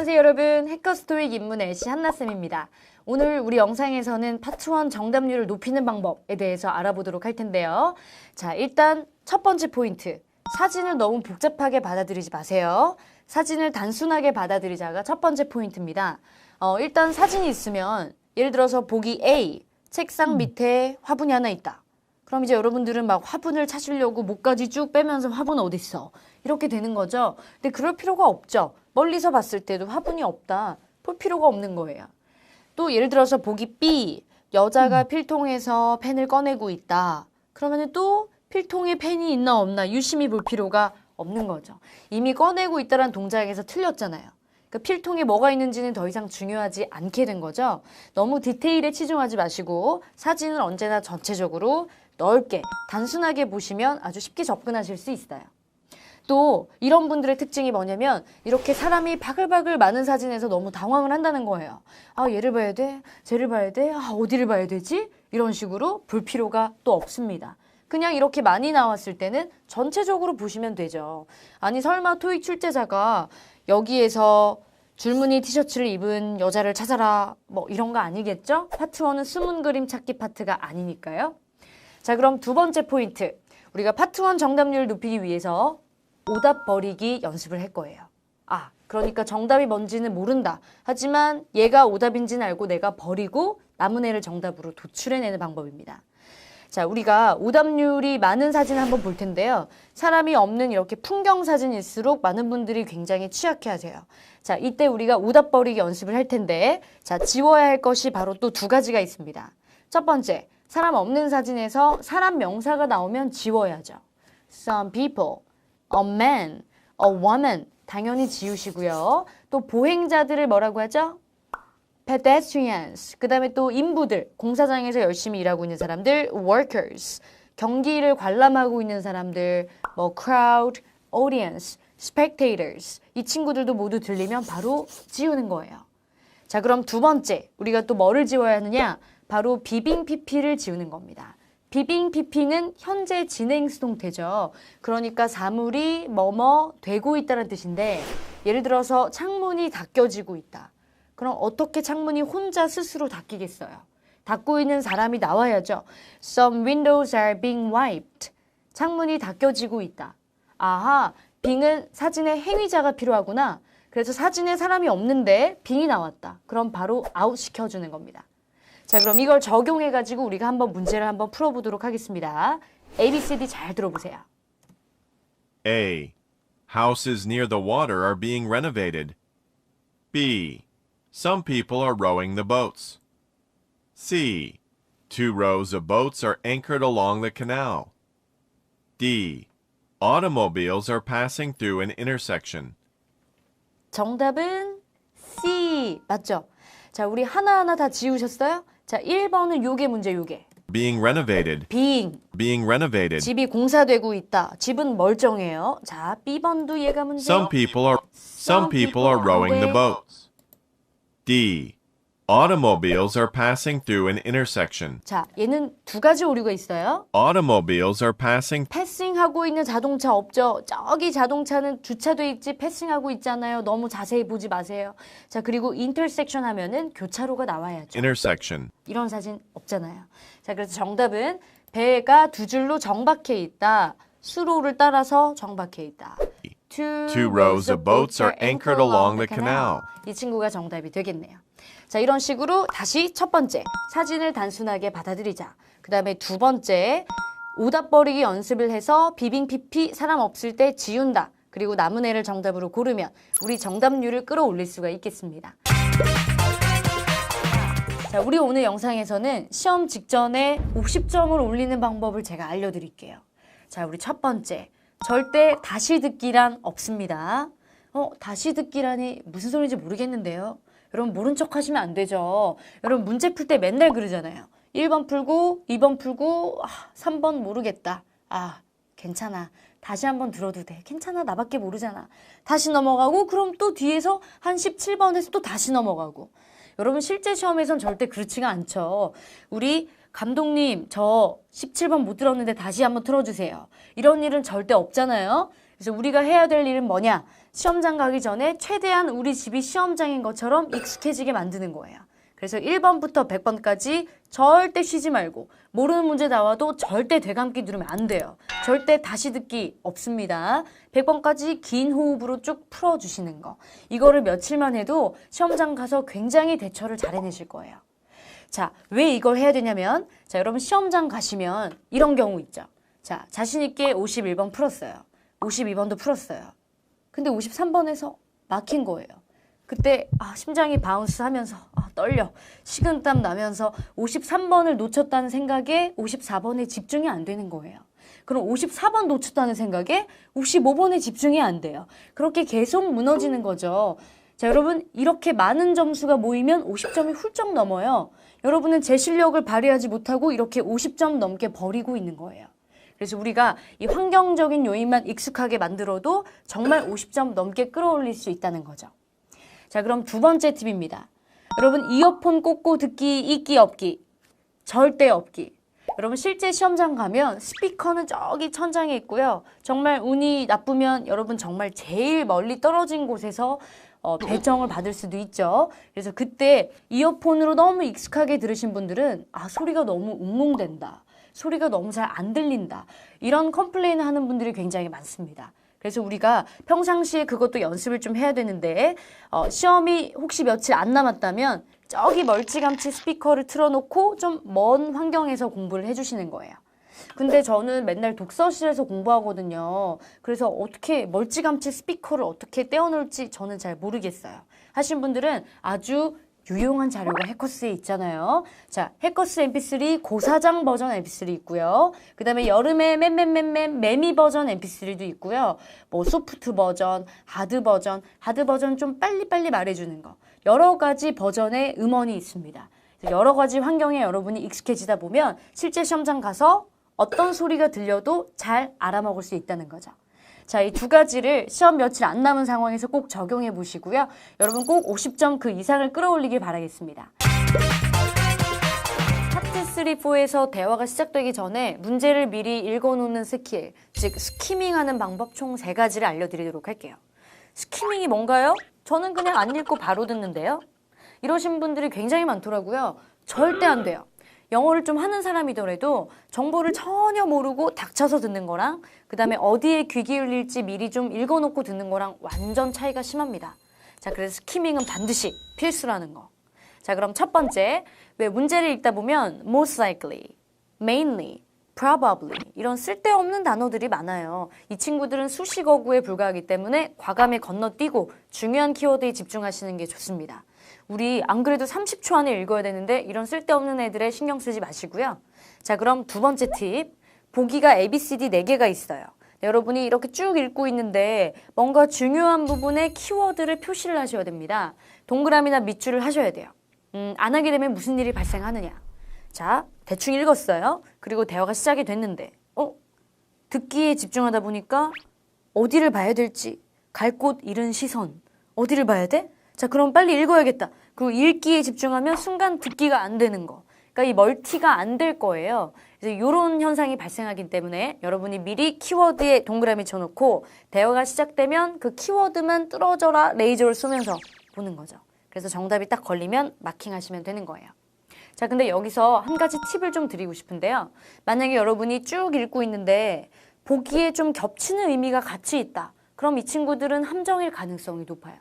안녕하세요 여러분, 해커스토익 입문 LC 한나쌤입니다. 오늘 우리 영상에서는 파트 1 정답률을 높이는 방법에 대해서 알아보도록 할 텐데요. 자, 일단 첫 번째 포인트, 사진을 너무 복잡하게 받아들이지 마세요. 사진을 단순하게 받아들이자가 첫 번째 포인트입니다. 일단 사진이 있으면 예를 들어서 보기 A, 책상 밑에 화분이 하나 있다. 그럼 이제 여러분들은 막 화분을 찾으려고 목까지 쭉 빼면서 화분 어딨어? 이렇게 되는 거죠. 근데 그럴 필요가 없죠. 멀리서 봤을 때도 화분이 없다. 볼 필요가 없는 거예요. 또 예를 들어서 보기 B, 여자가 필통에서 펜을 꺼내고 있다. 그러면은 또 필통에 펜이 있나 없나 유심히 볼 필요가 없는 거죠. 이미 꺼내고 있다는 동작에서 틀렸잖아요. 그러니까 필통에 뭐가 있는지는 더 이상 중요하지 않게 된 거죠. 너무 디테일에 치중하지 마시고 사진을 언제나 전체적으로 넓게 단순하게 보시면 아주 쉽게 접근하실 수 있어요. 또 이런 분들의 특징이 뭐냐면 이렇게 사람이 바글바글 많은 사진에서 너무 당황을 한다는 거예요. 아, 얘를 봐야 돼? 쟤를 봐야 돼? 아, 어디를 봐야 되지? 이런 식으로 볼 필요가 또 없습니다. 그냥 이렇게 많이 나왔을 때는 전체적으로 보시면 되죠. 아니 설마 토익 출제자가 여기에서 줄무늬 티셔츠를 입은 여자를 찾아라 뭐 이런 거 아니겠죠? 파트 1은 숨은 그림 찾기 파트가 아니니까요. 자, 그럼 두 번째 포인트, 우리가 파트 1 정답률을 높이기 위해서 오답 버리기 연습을 할 거예요. 아, 그러니까 정답이 뭔지는 모른다. 하지만 얘가 오답인지는 알고 내가 버리고 남은 애를 정답으로 도출해내는 방법입니다. 자, 우리가 오답률이 많은 사진을 한번 볼 텐데요. 사람이 없는 이렇게 풍경 사진일수록 많은 분들이 굉장히 취약해 하세요. 자, 이때 우리가 오답 버리기 연습을 할 텐데, 자, 지워야 할 것이 바로 또 두 가지가 있습니다. 첫 번째, 사람 없는 사진에서 사람 명사가 나오면 지워야죠. Some people, a man, a woman 당연히 지우시고요. 또 보행자들을 뭐라고 하죠? pedestrians. 그 다음에 또 인부들, 공사장에서 열심히 일하고 있는 사람들, workers. 경기를 관람하고 있는 사람들, 뭐 crowd, audience, spectators. 이 친구들도 모두 들리면 바로 지우는 거예요. 자, 그럼 두 번째, 우리가 또 뭐를 지워야 하느냐? 바로 비빙 PP를 지우는 겁니다. 비빙 PP는 현재 진행 수동태죠. 그러니까 사물이 뭐뭐 되고 있다는 뜻인데, 예를 들어서 창문이 닫혀지고 있다. 그럼 어떻게 창문이 혼자 스스로 닫히겠어요? 닫고 있는 사람이 나와야죠. Some windows are being wiped. 창문이 닫혀지고 있다. 아하, 빙은 사진에 행위자가 필요하구나. 그래서 사진에 사람이 없는데 빙이 나왔다. 그럼 바로 아웃 시켜주는 겁니다. 자, 그럼 이걸 적용해가지고 우리가 한번 문제를 한번 풀어보도록 하겠습니다. A, B, C, D 잘 들어보세요. A. Houses near the water are being renovated. B. Some people are rowing the boats. C. 2 rows of boats are anchored along the canal. D. Automobiles are passing through an intersection. 정답은 C. 맞죠? 자, 우리 하나하나 다 지우셨어요? 자, 1번은 요게 문제, 요게. Being renovated. Being renovated. 집이 공사되고 있다. 집은 멀쩡해요. 자, B번도 얘가 문제. Some people are rowing the boats. D. Automobiles are passing through an intersection. 자, 얘는 두 가지 오류가 있어요. Automobiles are passing. 패싱하고 있는 자동차 없죠. 저기 자동차는 주차돼 있지 패싱하고 있잖아요. 너무 자세히 보지 마세요. 자, 그리고 인터섹션 하면은 교차로가 나와야죠. Intersection. 이런 사진 없잖아요. 자, 그래서 정답은 배가 두 줄로 정박해 있다. 수로를 따라서 정박해 있다. Two rows of boats are anchored along the canal. 이 친구가 정답이 되겠네요. 자, 이런 식으로 다시 첫 번째, 사진을 단순하게 받아들이자. 그 다음에 두 번째, 오답 버리기 연습을 해서 비빙 PP 사람 없을 때 지운다. 그리고 남은 애를 정답으로 고르면 우리 정답률을 끌어올릴 수가 있겠습니다. 자, 우리 오늘 영상에서는 시험 직전에 50점을 올리는 방법을 제가 알려드릴게요. 자, 우리 첫 번째, 절대 다시 듣기란 없습니다. 다시 듣기란이 무슨 소리인지 모르겠는데요. 여러분 모른 척 하시면 안 되죠. 여러분 문제 풀 때 맨날 그러잖아요. 1번 풀고 2번 풀고 3번 모르겠다. 괜찮아. 다시 한번 들어도 돼. 괜찮아. 나밖에 모르잖아. 다시 넘어가고 그럼 또 뒤에서 한 17번에서 또 다시 넘어가고. 여러분 실제 시험에선 절대 그렇지가 않죠. 우리 감독님 저 17번 못 들었는데 다시 한번 틀어주세요. 이런 일은 절대 없잖아요. 그래서 우리가 해야 될 일은 뭐냐? 시험장 가기 전에 최대한 우리 집이 시험장인 것처럼 익숙해지게 만드는 거예요. 그래서 1번부터 100번까지 절대 쉬지 말고 모르는 문제 나와도 절대 되감기 누르면 안 돼요. 절대 다시 듣기 없습니다. 100번까지 긴 호흡으로 쭉 풀어주시는 거. 이거를 며칠만 해도 시험장 가서 굉장히 대처를 잘 해내실 거예요. 자, 왜 이걸 해야 되냐면 자, 여러분 시험장 가시면 이런 경우 있죠. 자, 자신 있게 51번 풀었어요. 52번도 풀었어요. 근데 53번에서 막힌 거예요. 그때 심장이 바운스 하면서 떨려. 식은땀 나면서 53번을 놓쳤다는 생각에 54번에 집중이 안 되는 거예요. 그럼 54번 놓쳤다는 생각에 55번에 집중이 안 돼요. 그렇게 계속 무너지는 거죠. 자, 여러분 이렇게 많은 점수가 모이면 50점이 훌쩍 넘어요. 여러분은 제 실력을 발휘하지 못하고 이렇게 50점 넘게 버리고 있는 거예요. 그래서 우리가 이 환경적인 요인만 익숙하게 만들어도 정말 50점 넘게 끌어올릴 수 있다는 거죠. 자, 그럼 두 번째 팁입니다. 여러분 이어폰 꽂고 듣기 있기 없기 절대 없기. 여러분 실제 시험장 가면 스피커는 저기 천장에 있고요. 정말 운이 나쁘면 여러분 정말 제일 멀리 떨어진 곳에서 배정을 받을 수도 있죠. 그래서 그때 이어폰으로 너무 익숙하게 들으신 분들은 소리가 너무 웅웅댄다. 소리가 너무 잘 안 들린다. 이런 컴플레인을 하는 분들이 굉장히 많습니다. 그래서 우리가 평상시에 그것도 연습을 좀 해야 되는데 시험이 혹시 며칠 안 남았다면 저기 멀찌감치 스피커를 틀어놓고 좀 먼 환경에서 공부를 해주시는 거예요. 근데 저는 맨날 독서실에서 공부하거든요. 그래서 어떻게 멀찌감치 스피커를 어떻게 떼어놓을지 저는 잘 모르겠어요. 하신 분들은 아주 유용한 자료가 해커스에 있잖아요. 자, 해커스 mp3 고사장 버전 mp3 있고요. 그 다음에 여름에 매미 버전 mp3도 있고요. 뭐 소프트 버전, 하드 버전 좀 빨리빨리 말해주는 거. 여러 가지 버전의 음원이 있습니다. 여러 가지 환경에 여러분이 익숙해지다 보면 실제 시험장 가서 어떤 소리가 들려도 잘 알아먹을 수 있다는 거죠. 자, 이 두 가지를 시험 며칠 안 남은 상황에서 꼭 적용해 보시고요. 여러분 꼭 50점 그 이상을 끌어올리길 바라겠습니다. 파트 3, 4에서 대화가 시작되기 전에 문제를 미리 읽어놓는 스킬, 즉 스키밍하는 방법 총 3가지를 알려드리도록 할게요. 스키밍이 뭔가요? 저는 그냥 안 읽고 바로 듣는데요. 이러신 분들이 굉장히 많더라고요. 절대 안 돼요. 영어를 좀 하는 사람이더라도 정보를 전혀 모르고 닥쳐서 듣는 거랑 그 다음에 어디에 귀 기울일지 미리 좀 읽어놓고 듣는 거랑 완전 차이가 심합니다. 자, 그래서 스키밍은 반드시 필수라는 거. 자, 그럼 첫 번째, 왜 문제를 읽다 보면 most likely, mainly, probably 이런 쓸데없는 단어들이 많아요. 이 친구들은 수식어구에 불과하기 때문에 과감히 건너뛰고 중요한 키워드에 집중하시는 게 좋습니다. 우리 안 그래도 30초 안에 읽어야 되는데 이런 쓸데없는 애들에 신경 쓰지 마시고요. 자, 그럼 두 번째 팁. 보기가 ABCD 4개가 있어요. 여러분이 이렇게 쭉 읽고 있는데 뭔가 중요한 부분에 키워드를 표시를 하셔야 됩니다. 동그라미나 밑줄을 하셔야 돼요. 안 하게 되면 무슨 일이 발생하느냐. 자, 대충 읽었어요. 그리고 대화가 시작이 됐는데 듣기에 집중하다 보니까 어디를 봐야 될지 갈 곳 잃은 시선 어디를 봐야 돼? 자, 그럼 빨리 읽어야겠다. 그리고 읽기에 집중하면 순간 듣기가 안 되는 거. 그러니까 이 멀티가 안 될 거예요. 그래서 이런 현상이 발생하기 때문에 여러분이 미리 키워드에 동그라미 쳐놓고 대화가 시작되면 그 키워드만 뚫어져라 레이저를 쏘면서 보는 거죠. 그래서 정답이 딱 걸리면 마킹하시면 되는 거예요. 자, 근데 여기서 한 가지 팁을 좀 드리고 싶은데요. 만약에 여러분이 쭉 읽고 있는데 보기에 좀 겹치는 의미가 같이 있다. 그럼 이 친구들은 함정일 가능성이 높아요.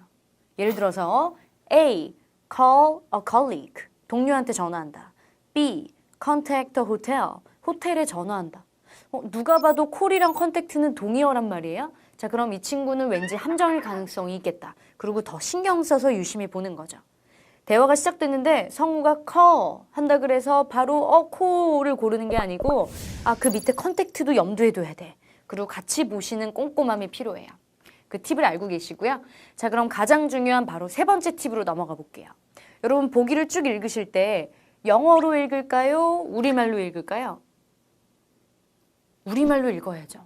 예를 들어서 A. Call a colleague. 동료한테 전화한다. B. Contact a hotel. 호텔에 전화한다. 누가 봐도 call이랑 contact는 동의어란 말이에요. 자, 그럼 이 친구는 왠지 함정일 가능성이 있겠다. 그리고 더 신경 써서 유심히 보는 거죠. 대화가 시작됐는데 성우가 call 한다 그래서 바로 call을 고르는 게 아니고 그 밑에 contact도 염두에 둬야 돼. 그리고 같이 보시는 꼼꼼함이 필요해요. 그 팁을 알고 계시고요. 자, 그럼 가장 중요한 바로 세 번째 팁으로 넘어가 볼게요. 여러분 보기를 쭉 읽으실 때 영어로 읽을까요? 우리말로 읽을까요? 우리말로 읽어야죠.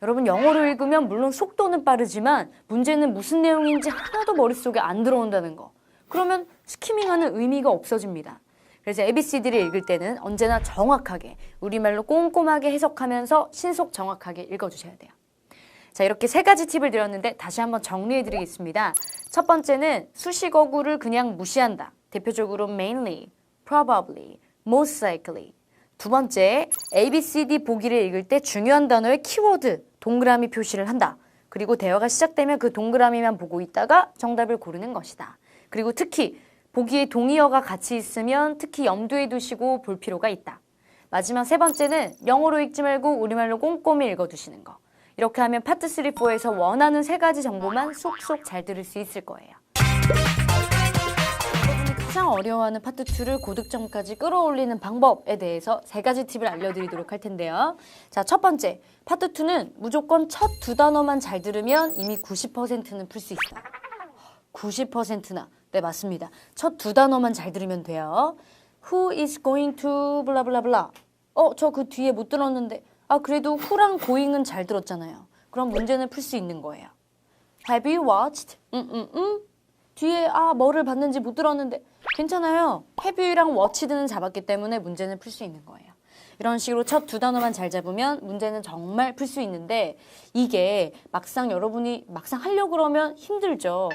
여러분 영어로 읽으면 물론 속도는 빠르지만 문제는 무슨 내용인지 하나도 머릿속에 안 들어온다는 거. 그러면 스키밍하는 의미가 없어집니다. 그래서 ABCD를 읽을 때는 언제나 정확하게 우리말로 꼼꼼하게 해석하면서 신속 정확하게 읽어주셔야 돼요. 자, 이렇게 세 가지 팁을 드렸는데 다시 한번 정리해 드리겠습니다. 첫 번째는 수식어구를 그냥 무시한다. 대표적으로 mainly, probably, most likely. 두 번째, ABCD 보기를 읽을 때 중요한 단어의 키워드, 동그라미 표시를 한다. 그리고 대화가 시작되면 그 동그라미만 보고 있다가 정답을 고르는 것이다. 그리고 특히 보기에 동의어가 같이 있으면 특히 염두에 두시고 볼 필요가 있다. 마지막 세 번째는 영어로 읽지 말고 우리말로 꼼꼼히 읽어두시는 거. 이렇게 하면 파트 3, 4에서 원하는 세 가지 정보만 쏙쏙 잘 들을 수 있을 거예요. 여러분이 가장 어려워하는 파트 2를 고득점까지 끌어올리는 방법에 대해서 세 가지 팁을 알려드리도록 할 텐데요. 자, 첫 번째, 파트 2는 무조건 첫 두 단어만 잘 들으면 이미 90%는 풀 수 있어요. 90%나. 네, 맞습니다. 첫 두 단어만 잘 들으면 돼요. Who is going to 블라블라블라. 저 그 뒤에 못 들었는데. 그래도 who랑 going은 잘 들었잖아요. 그럼 문제는 풀 수 있는 거예요. Have you watched? 뒤에 뭐를 봤는지 못 들었는데 괜찮아요. have you랑 watched는 잡았기 때문에 문제는 풀 수 있는 거예요. 이런 식으로 첫 두 단어만 잘 잡으면 문제는 정말 풀 수 있는데 이게 막상 여러분이 막상 하려고 그러면 힘들죠.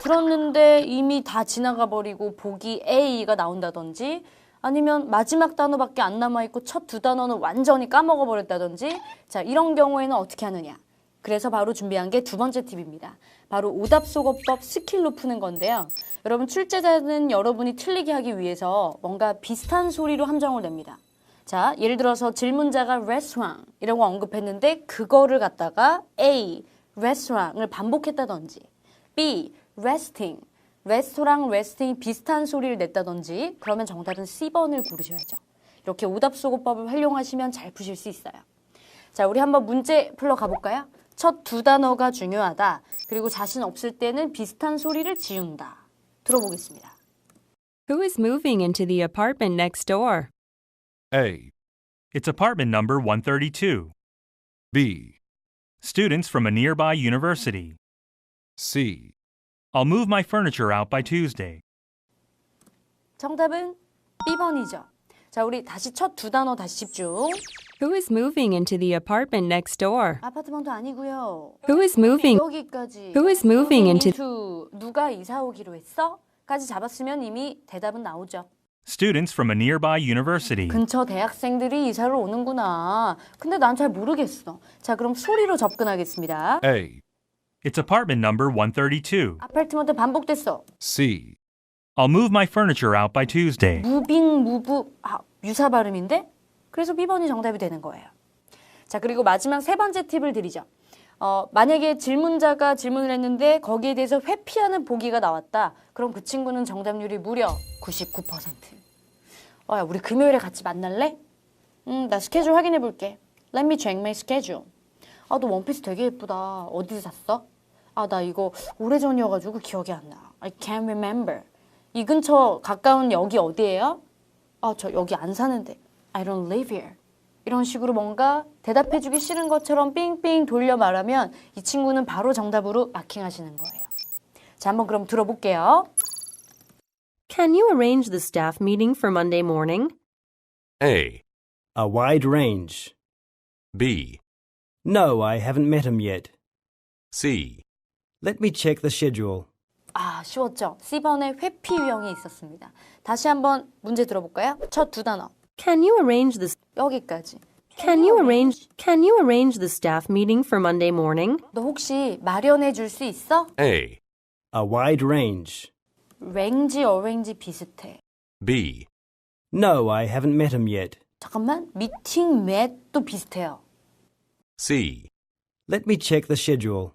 들었는데 이미 다 지나가 버리고 보기 A가 나온다든지 아니면 마지막 단어밖에 안 남아있고 첫 두 단어는 완전히 까먹어 버렸다든지 자, 이런 경우에는 어떻게 하느냐. 그래서 바로 준비한 게 두 번째 팁입니다. 바로 오답속어법 스킬로 푸는 건데요. 여러분 출제자는 여러분이 틀리게 하기 위해서 뭔가 비슷한 소리로 함정을 냅니다. 자, 예를 들어서 질문자가 restaurant 이라고 언급했는데 그거를 갖다가 A, restaurant을 반복했다든지 B, resting, 레스토랑, resting 비슷한 소리를 냈다든지 그러면 정답은 C번을 고르셔야죠. 이렇게 오답속어법을 활용하시면 잘 푸실 수 있어요. 자, 우리 한번 문제 풀러 가볼까요? 첫 두 단어가 중요하다. 그리고 자신 없을 때는 비슷한 소리를 지운다. 들어보겠습니다. Who is moving into the apartment next door? A. It's apartment number 132. B. Students from a nearby university. C. I'll move my furniture out by Tuesday. 정답은 B번이죠. 자, 우리 다시 첫 두 단어 다시 집중. Who is moving into the apartment next door? 아파트먼트 아니고요. Who is moving? 여기까지. Who is moving into? 누가 이사 오기로 했어? 까지 잡았으면 이미 대답은 나오죠. Students from a nearby university. 근처 대학생들이 이사를 오는구나. 근데 난 잘 모르겠어. 자, 그럼 소리로 접근하겠습니다. A. It's apartment number 132. 아파트먼트 반복됐어. C. I'll move my furniture out by Tuesday. 무빙, 무브, 유사 발음인데? 그래서 B번이 정답이 되는 거예요. 자, 그리고 마지막 세 번째 팁을 드리죠. 만약에 질문자가 질문을 했는데 거기에 대해서 회피하는 보기가 나왔다. 그럼 그 친구는 정답률이 무려 99%. 야, 우리 금요일에 같이 만날래? 나 스케줄 확인해 볼게. Let me check my schedule. 너 원피스 되게 예쁘다. 어디서 샀어? 나 이거 오래전이어가지고 기억이 안 나. I can't remember. 이 근처 가까운 역이 어디예요? 저 여기 안 사는데. I don't live here. 이런 식으로 뭔가 대답해주기 싫은 것처럼 삥삥 돌려 말하면 이 친구는 바로 정답으로 마킹하시는 거예요. 자, 한번 그럼 들어볼게요. Can you arrange the staff meeting for Monday morning? A. A wide range. B. No, I haven't met him yet. C. Let me check the schedule. 쉬웠죠? C번에 회피 유형이 있었습니다. 다시 한번 문제 들어볼까요? 첫 두 단어. Can you arrange the 여기까지. Can you arrange the staff meeting for Monday morning? 너 혹시 마련해 줄 수 있어? A. A wide range. 랭지, 어랭지 비슷해. B. No, I haven't met him yet. 잠깐만, 미팅, 맷도 비슷해요. C. Let me check the schedule.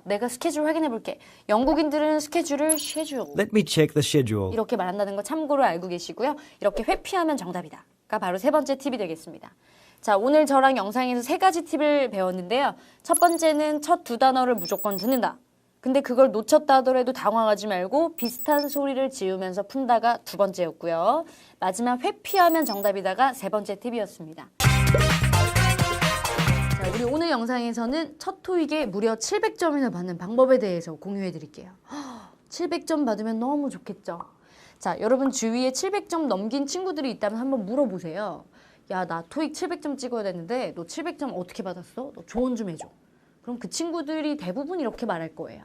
내가 스케줄 확인해 볼게. 영국인들은 스케줄을 schedule Let me check the schedule. 이렇게 말한다는 거 참고로 알고 계시고요. 이렇게 회피하면 정답이다. 가 바로 세 번째 팁이 되겠습니다. 자, 오늘 저랑 영상에서 세 가지 팁을 배웠는데요. 첫 번째는 첫 두 단어를 무조건 듣는다. 근데 그걸 놓쳤다 하더라도 당황하지 말고 비슷한 소리를 지으면서 푼다가 두 번째였고요. 마지막 회피하면 정답이다가 세 번째 팁이었습니다. 자, 우리 오늘 영상에서는 첫 토익에 무려 700점이나 받는 방법에 대해서 공유해 드릴게요. 700점 받으면 너무 좋겠죠? 자, 여러분 주위에 700점 넘긴 친구들이 있다면 한번 물어보세요. 야, 나 토익 700점 찍어야 되는데 너 700점 어떻게 받았어? 너 조언 좀 해줘. 그럼 그 친구들이 대부분 이렇게 말할 거예요.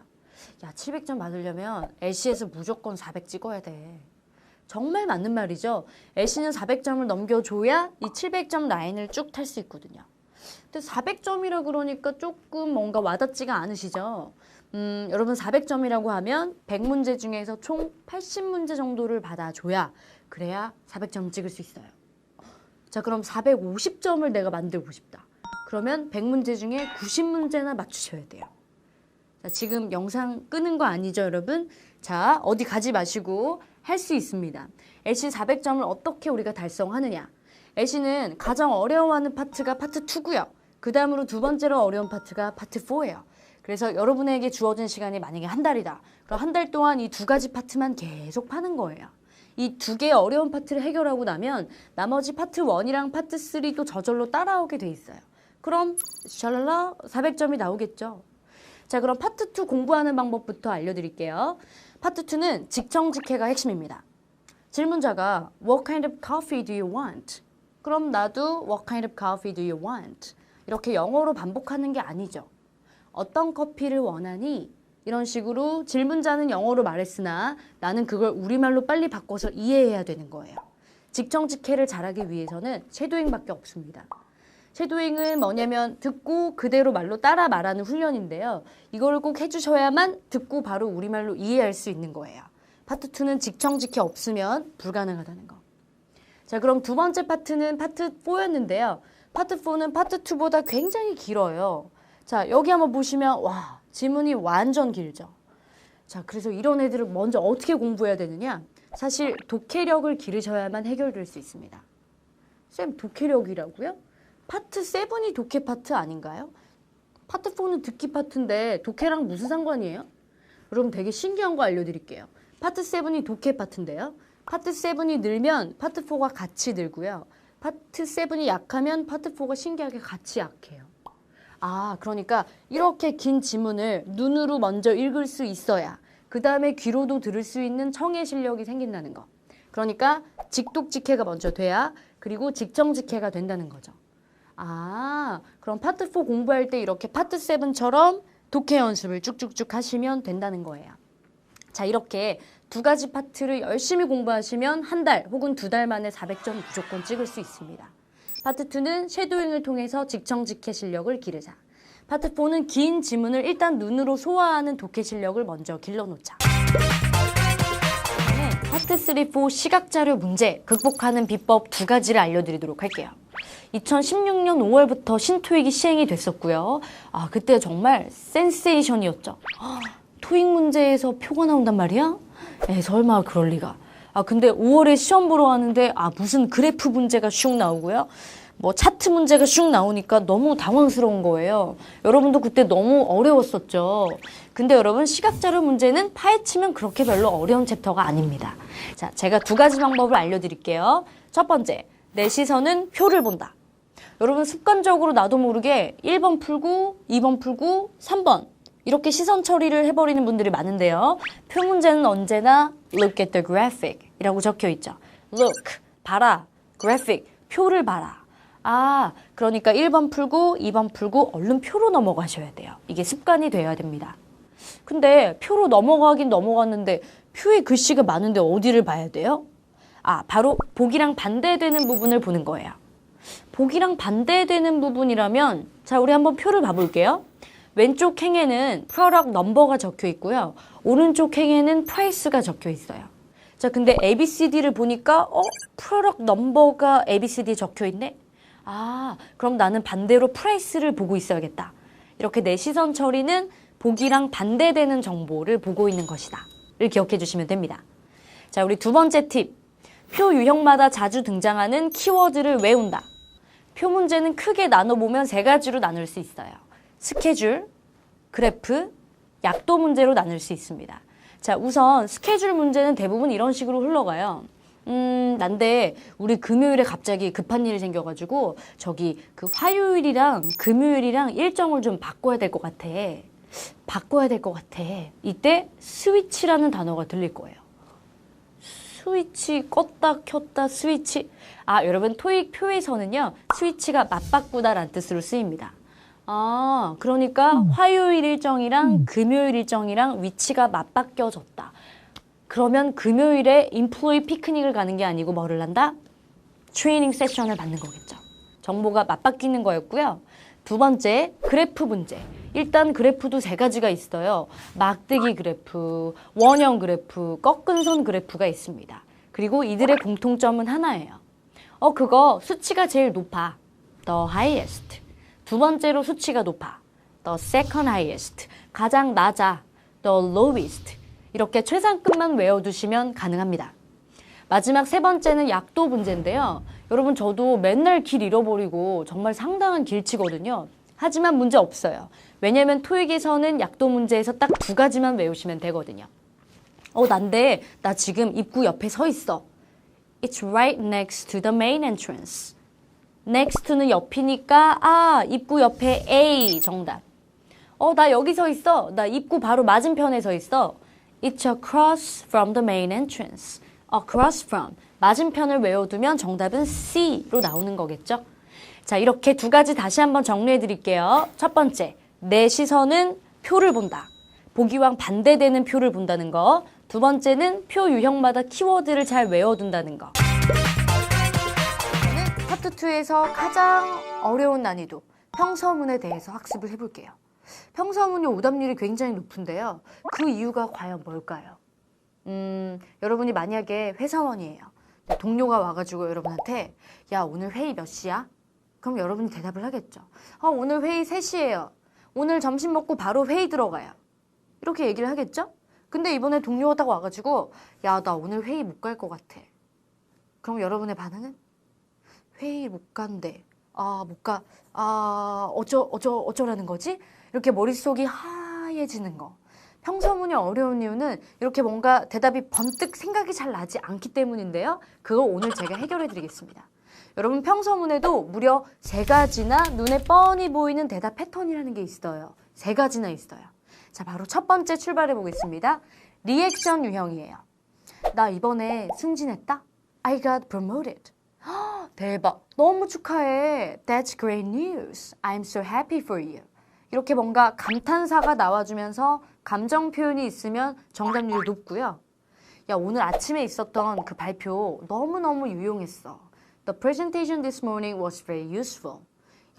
야, 700점 받으려면 LC에서 무조건 400 찍어야 돼. 정말 맞는 말이죠. LC는 400점을 넘겨줘야 이 700점 라인을 쭉 탈 수 있거든요. 근데 400점이라 그러니까 조금 뭔가 와닿지가 않으시죠? 여러분 400점이라고 하면 100문제 중에서 총 80문제 정도를 받아줘야 그래야 400점 찍을 수 있어요. 자, 그럼 450점을 내가 만들고 싶다. 그러면 100문제 중에 90문제나 맞추셔야 돼요. 자, 지금 영상 끄는 거 아니죠, 여러분? 자, 어디 가지 마시고 할 수 있습니다. LC 400점을 어떻게 우리가 달성하느냐? LC는 가장 어려워하는 파트가 파트 2고요. 그 다음으로 두 번째로 어려운 파트가 파트 4예요. 그래서 여러분에게 주어진 시간이 만약에 한 달이다. 그럼 한 달 동안 이 두 가지 파트만 계속 파는 거예요. 이 두 개의 어려운 파트를 해결하고 나면 나머지 파트 1이랑 파트 3도 저절로 따라오게 돼 있어요. 그럼 샬랄라 400점이 나오겠죠. 자, 그럼 파트 2 공부하는 방법부터 알려드릴게요. 파트 2는 직청직해가 핵심입니다. 질문자가 What kind of coffee do you want? 그럼 나도 What kind of coffee do you want? 이렇게 영어로 반복하는 게 아니죠. 어떤 커피를 원하니? 이런 식으로 질문자는 영어로 말했으나 나는 그걸 우리말로 빨리 바꿔서 이해해야 되는 거예요. 직청직해를 잘하기 위해서는 쉐도잉밖에 없습니다. 쉐도잉은 뭐냐면 듣고 그대로 말로 따라 말하는 훈련인데요. 이걸 꼭 해주셔야만 듣고 바로 우리말로 이해할 수 있는 거예요. 파트 2는 직청직해 없으면 불가능하다는 거. 자, 그럼 두 번째 파트는 파트 4였는데요. 파트 4는 파트 2보다 굉장히 길어요. 자, 여기 한번 보시면 와, 지문이 완전 길죠. 자, 그래서 이런 애들을 먼저 어떻게 공부해야 되느냐? 사실 독해력을 기르셔야만 해결될 수 있습니다. 쌤, 독해력이라고요? 파트 7이 독해 파트 아닌가요? 파트 4는 듣기 파트인데 독해랑 무슨 상관이에요? 여러분 되게 신기한 거 알려드릴게요. 파트 7이 독해 파트인데요. 파트 7이 늘면 파트 4가 같이 늘고요. 파트 7이 약하면 파트 4가 신기하게 같이 약해요. 아, 그러니까 이렇게 긴 지문을 눈으로 먼저 읽을 수 있어야 그 다음에 귀로도 들을 수 있는 청해 실력이 생긴다는 거. 그러니까 직독직해가 먼저 돼야 그리고 직청직해가 된다는 거죠. 아, 그럼 파트 4 공부할 때 이렇게 파트 7처럼 독해 연습을 쭉쭉쭉 하시면 된다는 거예요. 자, 이렇게 두 가지 파트를 열심히 공부하시면 한 달 혹은 두 달 만에 400점 무조건 찍을 수 있습니다. 파트 2는 쉐도잉을 통해서 직청직해 실력을 기르자. 파트 4는 긴 지문을 일단 눈으로 소화하는 독해 실력을 먼저 길러놓자. 파트 3, 4 시각자료 문제 극복하는 비법 두 가지를 알려드리도록 할게요. 2016년 5월부터 신토익이 시행이 됐었고요. 아, 그때 정말 센세이션이었죠. 토익 문제에서 표가 나온단 말이야? 설마 그럴 리가. 아, 근데 5월에 시험 보러 왔는데 무슨 그래프 문제가 슉 나오고요. 뭐 차트 문제가 슉 나오니까 너무 당황스러운 거예요. 여러분도 그때 너무 어려웠었죠. 근데 여러분 시각자료 문제는 파헤치면 그렇게 별로 어려운 챕터가 아닙니다. 자, 제가 두 가지 방법을 알려드릴게요. 첫 번째, 내 시선은 표를 본다. 여러분 습관적으로 나도 모르게 1번 풀고 2번 풀고 3번 이렇게 시선 처리를 해버리는 분들이 많은데요. 표 문제는 언제나 look at the graphic 이라고 적혀 있죠. look, 봐라, graphic, 표를 봐라. 아, 그러니까 1번 풀고 2번 풀고 얼른 표로 넘어가셔야 돼요. 이게 습관이 되어야 됩니다. 근데 표로 넘어가긴 넘어갔는데 표에 글씨가 많은데 어디를 봐야 돼요? 아, 바로 보기랑 반대되는 부분을 보는 거예요. 보기랑 반대되는 부분이라면 자, 우리 한번 표를 봐볼게요. 왼쪽 행에는 product number가 적혀 있고요. 오른쪽 행에는 price가 적혀 있어요. 자, 근데 ABCD를 보니까 product number가 ABCD에 적혀 있네? 아, 그럼 나는 반대로 price를 보고 있어야겠다. 이렇게 내 시선 처리는 보기랑 반대되는 정보를 보고 있는 것이다. 를 기억해 주시면 됩니다. 자, 우리 두 번째 팁. 표 유형마다 자주 등장하는 키워드를 외운다. 표 문제는 크게 나눠보면 세 가지로 나눌 수 있어요. 스케줄, 그래프, 약도 문제로 나눌 수 있습니다. 자, 우선 스케줄 문제는 대부분 이런 식으로 흘러가요. 난데 우리 금요일에 갑자기 급한 일이 생겨가지고 저기 그 화요일이랑 금요일이랑 일정을 좀 바꿔야 될 것 같아. 이때 스위치라는 단어가 들릴 거예요. 스위치 껐다 켰다 스위치. 아, 여러분 토익 표에서는요 스위치가 맞바꾸다라는 뜻으로 쓰입니다. 아, 그러니까 화요일 일정이랑 금요일 일정이랑 위치가 맞바뀌어졌다. 그러면 금요일에 인플로이 피크닉을 가는 게 아니고 뭐를 한다? 트레이닝 세션을 받는 거겠죠. 정보가 맞바뀌는 거였고요. 두 번째, 그래프 문제. 일단 그래프도 세 가지가 있어요. 막대기 그래프, 원형 그래프, 꺾은 선 그래프가 있습니다. 그리고 이들의 공통점은 하나예요. 그거 수치가 제일 높아. The highest. 두 번째로 수치가 높아. The second highest. 가장 낮아. The lowest. 이렇게 최상급만 외워두시면 가능합니다. 마지막 세 번째는 약도 문제인데요. 여러분 저도 맨날 길 잃어버리고 정말 상당한 길치거든요. 하지만 문제 없어요. 왜냐면 토익에서는 약도 문제에서 딱 두 가지만 외우시면 되거든요. 난데 나 지금 입구 옆에 서 있어. It's right next to the main entrance. next는 옆이니까 입구 옆에 A 정답. 나 여기 서 있어. 나 입구 바로 맞은편에 서 있어. It's across from the main entrance. Across from. 맞은편을 외워두면 정답은 C로 나오는 거겠죠? 자, 이렇게 두 가지 다시 한번 정리해 드릴게요. 첫 번째, 내 시선은 표를 본다. 보기와 반대되는 표를 본다는 거. 두 번째는 표 유형마다 키워드를 잘 외워둔다는 거. 파트 2에서 가장 어려운 난이도, 평서문에 대해서 학습을 해볼게요. 평서문이 오답률이 굉장히 높은데요. 그 이유가 과연 뭘까요? 여러분이 만약에 회사원이에요. 동료가 와가지고 여러분한테 야, 오늘 회의 몇 시야? 그럼 여러분이 대답을 하겠죠. 오늘 회의 3시예요. 오늘 점심 먹고 바로 회의 들어가요. 이렇게 얘기를 하겠죠? 근데 이번에 동료가 딱 와가지고 야, 나 오늘 회의 못 갈 것 같아. 그럼 여러분의 반응은? 회의 못 간대. 못 가. 어쩌라는 거지? 이렇게 머릿속이 하얘지는 거. 평서문이 어려운 이유는 이렇게 뭔가 대답이 번뜩 생각이 잘 나지 않기 때문인데요. 그걸 오늘 제가 해결해 드리겠습니다. 여러분 평서문에도 무려 3가지나 눈에 뻔히 보이는 대답 패턴이라는 게 있어요. 3가지나 있어요. 자, 바로 첫 번째 출발해 보겠습니다. 리액션 유형이에요. 나 이번에 승진했다? I got promoted. 대박. 너무 축하해. That's great news. I'm so happy for you. 이렇게 뭔가 감탄사가 나와주면서 감정 표현이 있으면 정답률이 높고요. 야, 오늘 아침에 있었던 그 발표 너무너무 유용했어. The presentation this morning was very useful.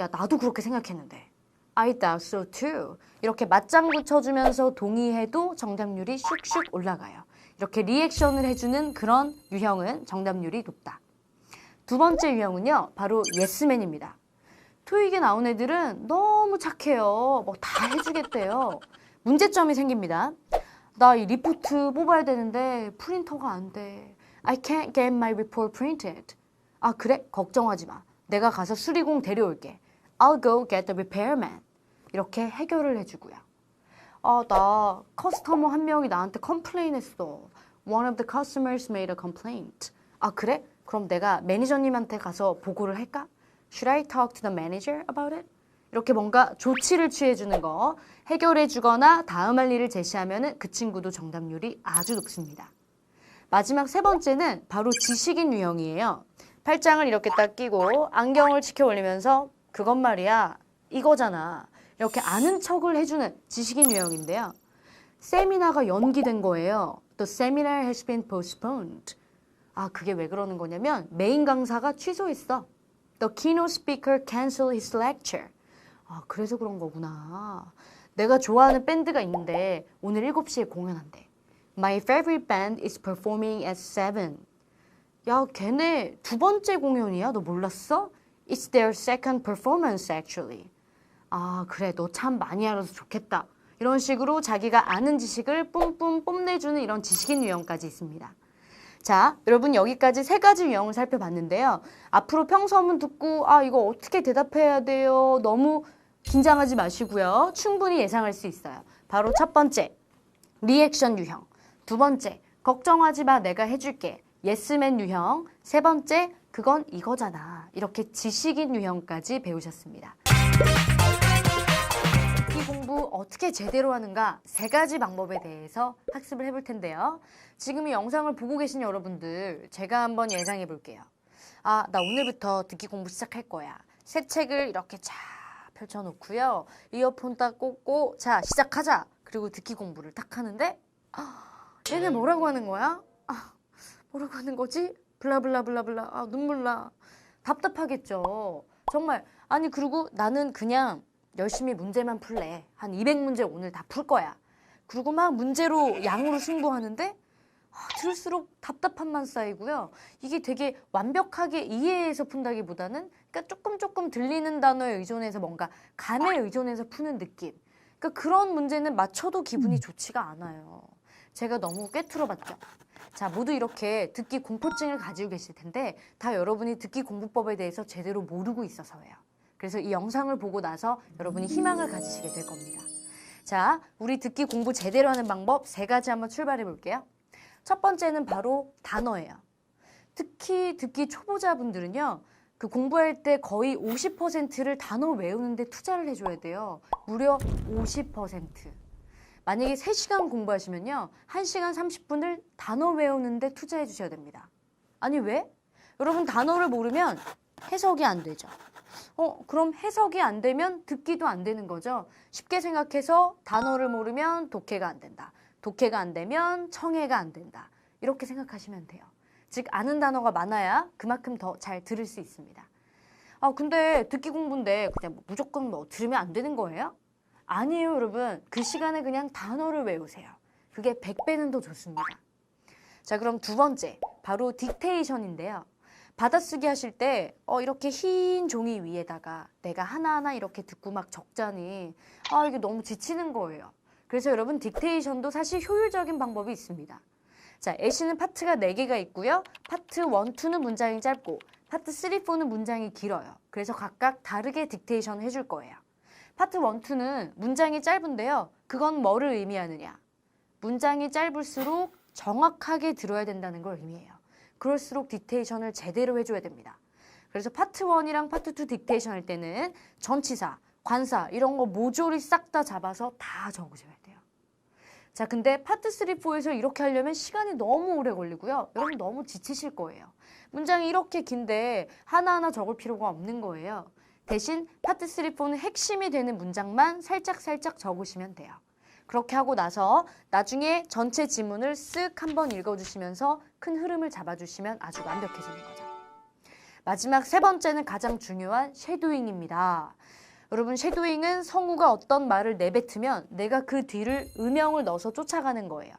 야, 나도 그렇게 생각했는데. I thought so too. 이렇게 맞장구 쳐주면서 동의해도 정답률이 슉슉 올라가요. 이렇게 리액션을 해주는 그런 유형은 정답률이 높다. 두 번째 유형은요, 바로 예스맨입니다. 토익에 나온 애들은 너무 착해요. 뭐 다 해주겠대요. 문제점이 생깁니다. 나 이 리포트 뽑아야 되는데 프린터가 안 돼. I can't get my report printed. 그래? 걱정하지 마. 내가 가서 수리공 데려올게. I'll go get the repairman. 이렇게 해결을 해주고요. 나 커스터머 한 명이 나한테 컴플레인 했어. One of the customers made a complaint. 그래? 그럼 내가 매니저님한테 가서 보고를 할까? Should I talk to the manager about it? 이렇게 뭔가 조치를 취해주는 거, 해결해주거나 다음 할 일을 제시하면 그 친구도 정답률이 아주 높습니다. 마지막 세 번째는 바로 지식인 유형이에요. 팔짱을 이렇게 딱 끼고 안경을 치켜 올리면서 그건 말이야, 이거잖아. 이렇게 아는 척을 해주는 지식인 유형인데요. 세미나가 연기된 거예요. The seminar has been postponed. 그게 왜 그러는 거냐면 메인 강사가 취소했어. The keynote speaker canceled his lecture. 그래서 그런 거구나. 내가 좋아하는 밴드가 있는데 오늘 7시에 공연한대. My favorite band is performing at 7. 야, 걔네 두 번째 공연이야? 너 몰랐어? It's their second performance actually. 그래, 너 참 많이 알아서 좋겠다. 이런 식으로 자기가 아는 지식을 뿜뿜 뽐내주는 이런 지식인 유형까지 있습니다. 자, 여러분 여기까지 3가지 유형을 살펴봤는데요. 앞으로 평서문 듣고 이거 어떻게 대답해야 돼요? 너무 긴장하지 마시고요. 충분히 예상할 수 있어요. 바로 첫 번째, 리액션 유형. 두 번째, 걱정하지 마, 내가 해줄게. 예스맨 유형. 세 번째, 그건 이거잖아. 이렇게 지식인 유형까지 배우셨습니다. 이 공부 어떻게 제대로 하는가 3가지 방법에 대해서 학습을 해볼 텐데요. 지금 이 영상을 보고 계신 여러분들, 제가 한번 예상해 볼게요. 나 오늘부터 듣기 공부 시작할 거야. 새 책을 이렇게 쫙 펼쳐놓고요. 이어폰 딱 꽂고 자 시작하자. 그리고 듣기 공부를 딱 하는데 얘네 뭐라고 하는 거야? 뭐라고 하는 거지? 블라블라블라블라. 눈물 나. 답답하겠죠. 정말. 아니 그리고 나는 그냥 열심히 문제만 풀래. 한 200문제 오늘 다 풀 거야. 그리고 막 문제로 양으로 승부하는데 들을수록 답답함만 쌓이고요. 이게 되게 완벽하게 이해해서 푼다기보다는 그러니까 조금 들리는 단어에 의존해서 뭔가 감에 의존해서 푸는 느낌. 그러니까 그런 문제는 맞춰도 기분이 좋지가 않아요. 제가 너무 꿰뚫어봤죠. 자, 모두 이렇게 듣기 공포증을 가지고 계실 텐데 다 여러분이 듣기 공부법에 대해서 제대로 모르고 있어서예요. 그래서 이 영상을 보고 나서 여러분이 희망을 가지시게 될 겁니다. 자, 우리 듣기 공부 제대로 하는 방법 3가지 한번 출발해 볼게요. 첫 번째는 바로 단어예요. 특히 듣기 초보자분들은요. 그 공부할 때 거의 50%를 단어 외우는데 투자를 해줘야 돼요. 무려 50%. 만약에 3시간 공부하시면요. 1시간 30분을 단어 외우는데 투자해 주셔야 됩니다. 아니 왜? 여러분 단어를 모르면 해석이 안 되죠. 그럼 해석이 안 되면 듣기도 안 되는 거죠. 쉽게 생각해서 단어를 모르면 독해가 안 된다. 독해가 안 되면 청해가 안 된다. 이렇게 생각하시면 돼요. 즉 아는 단어가 많아야 그만큼 더 잘 들을 수 있습니다. 근데 듣기 공부인데 그냥 무조건 들으면 안 되는 거예요? 아니에요, 여러분. 그 시간에 그냥 단어를 외우세요. 그게 100배는 더 좋습니다. 자, 그럼 두 번째, 바로 딕테이션인데요. 받아쓰기 하실 때 이렇게 흰 종이 위에다가 내가 하나하나 이렇게 듣고 막 적자니 이게 너무 지치는 거예요. 그래서 여러분 딕테이션도 사실 효율적인 방법이 있습니다. 자, 애쉬는 파트가 4개가 있고요. 파트 1, 2는 문장이 짧고 파트 3, 4는 문장이 길어요. 그래서 각각 다르게 딕테이션을 해줄 거예요. 파트 1, 2는 문장이 짧은데요. 그건 뭐를 의미하느냐? 문장이 짧을수록 정확하게 들어야 된다는 걸 의미해요. 그럴수록 딕테이션을 제대로 해줘야 됩니다. 그래서 파트 1이랑 파트 2 딕테이션 할 때는 전치사, 관사 이런 거 모조리 싹 다 잡아서 다 적으셔야 돼요. 자, 근데 파트 3, 4에서 이렇게 하려면 시간이 너무 오래 걸리고요. 여러분 너무 지치실 거예요. 문장이 이렇게 긴데 하나하나 적을 필요가 없는 거예요. 대신 파트 3, 4는 핵심이 되는 문장만 살짝 적으시면 돼요. 그렇게 하고 나서 나중에 전체 지문을 쓱 한번 읽어주시면서 큰 흐름을 잡아주시면 아주 완벽해지는 거죠. 마지막 3번째는 가장 중요한 쉐도잉입니다. 여러분 쉐도잉은 성우가 어떤 말을 내뱉으면 내가 그 뒤를 음영을 넣어서 쫓아가는 거예요.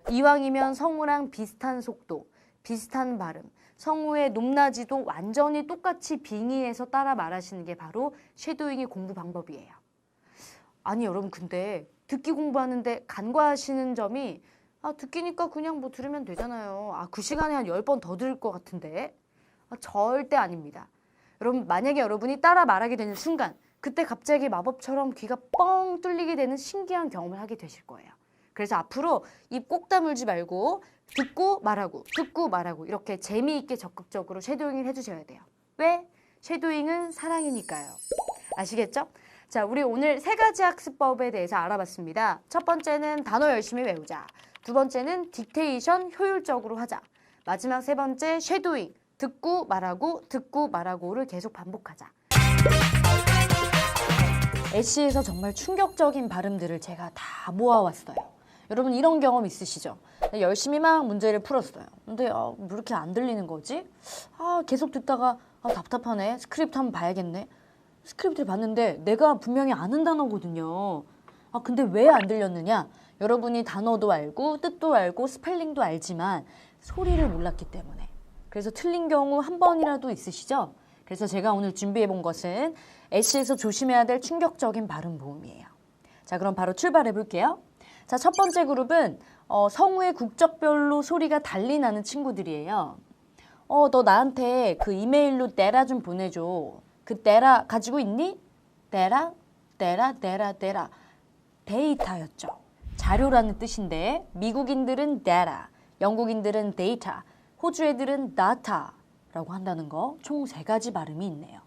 이왕이면 성우랑 비슷한 속도, 비슷한 발음, 성우의 높낮이도 완전히 똑같이 빙의해서 따라 말하시는 게 바로 쉐도잉의 공부 방법이에요. 아니 여러분 근데 듣기 공부하는데 간과하시는 점이 듣기니까 그냥 들으면 되잖아요. 그 시간에 한 10번 더 들을 것 같은데 절대 아닙니다. 여러분 만약에 여러분이 따라 말하게 되는 순간 그때 갑자기 마법처럼 귀가 뻥 뚫리게 되는 신기한 경험을 하게 되실 거예요. 그래서 앞으로 입 꼭 다물지 말고 듣고 말하고 이렇게 재미있게 적극적으로 쉐도잉을 해주셔야 돼요. 왜? 쉐도잉은 사랑이니까요. 아시겠죠? 자, 우리 오늘 3가지 학습법에 대해서 알아봤습니다. 첫 번째는 단어 열심히 외우자. 두 번째는 딕테이션 효율적으로 하자. 마지막 3번째 쉐도잉. 듣고 말하고를 계속 반복하자. 애쉬에서 정말 충격적인 발음들을 제가 다 모아왔어요. 여러분 이런 경험 있으시죠? 열심히 막 문제를 풀었어요. 근데 왜 이렇게 안 들리는 거지? 계속 듣다가 답답하네. 스크립트 한번 봐야겠네. 스크립트를 봤는데 내가 분명히 아는 단어거든요. 근데 왜 안 들렸느냐? 여러분이 단어도 알고 뜻도 알고 스펠링도 알지만 소리를 몰랐기 때문에. 그래서 틀린 경우 한 번이라도 있으시죠? 그래서 제가 오늘 준비해 본 것은 애쉬에서 조심해야 될 충격적인 발음 모음이에요. 자, 그럼 바로 출발해 볼게요. 자, 첫 번째 그룹은 성우의 국적별로 소리가 달리 나는 친구들이에요. 너 나한테 그 이메일로 데라 좀 보내줘. 그 데라 가지고 있니? 데라. 데이터였죠. 자료라는 뜻인데 미국인들은 데라, 영국인들은 데이터, 호주 애들은 data라고 한다는 거 총 3가지 발음이 있네요.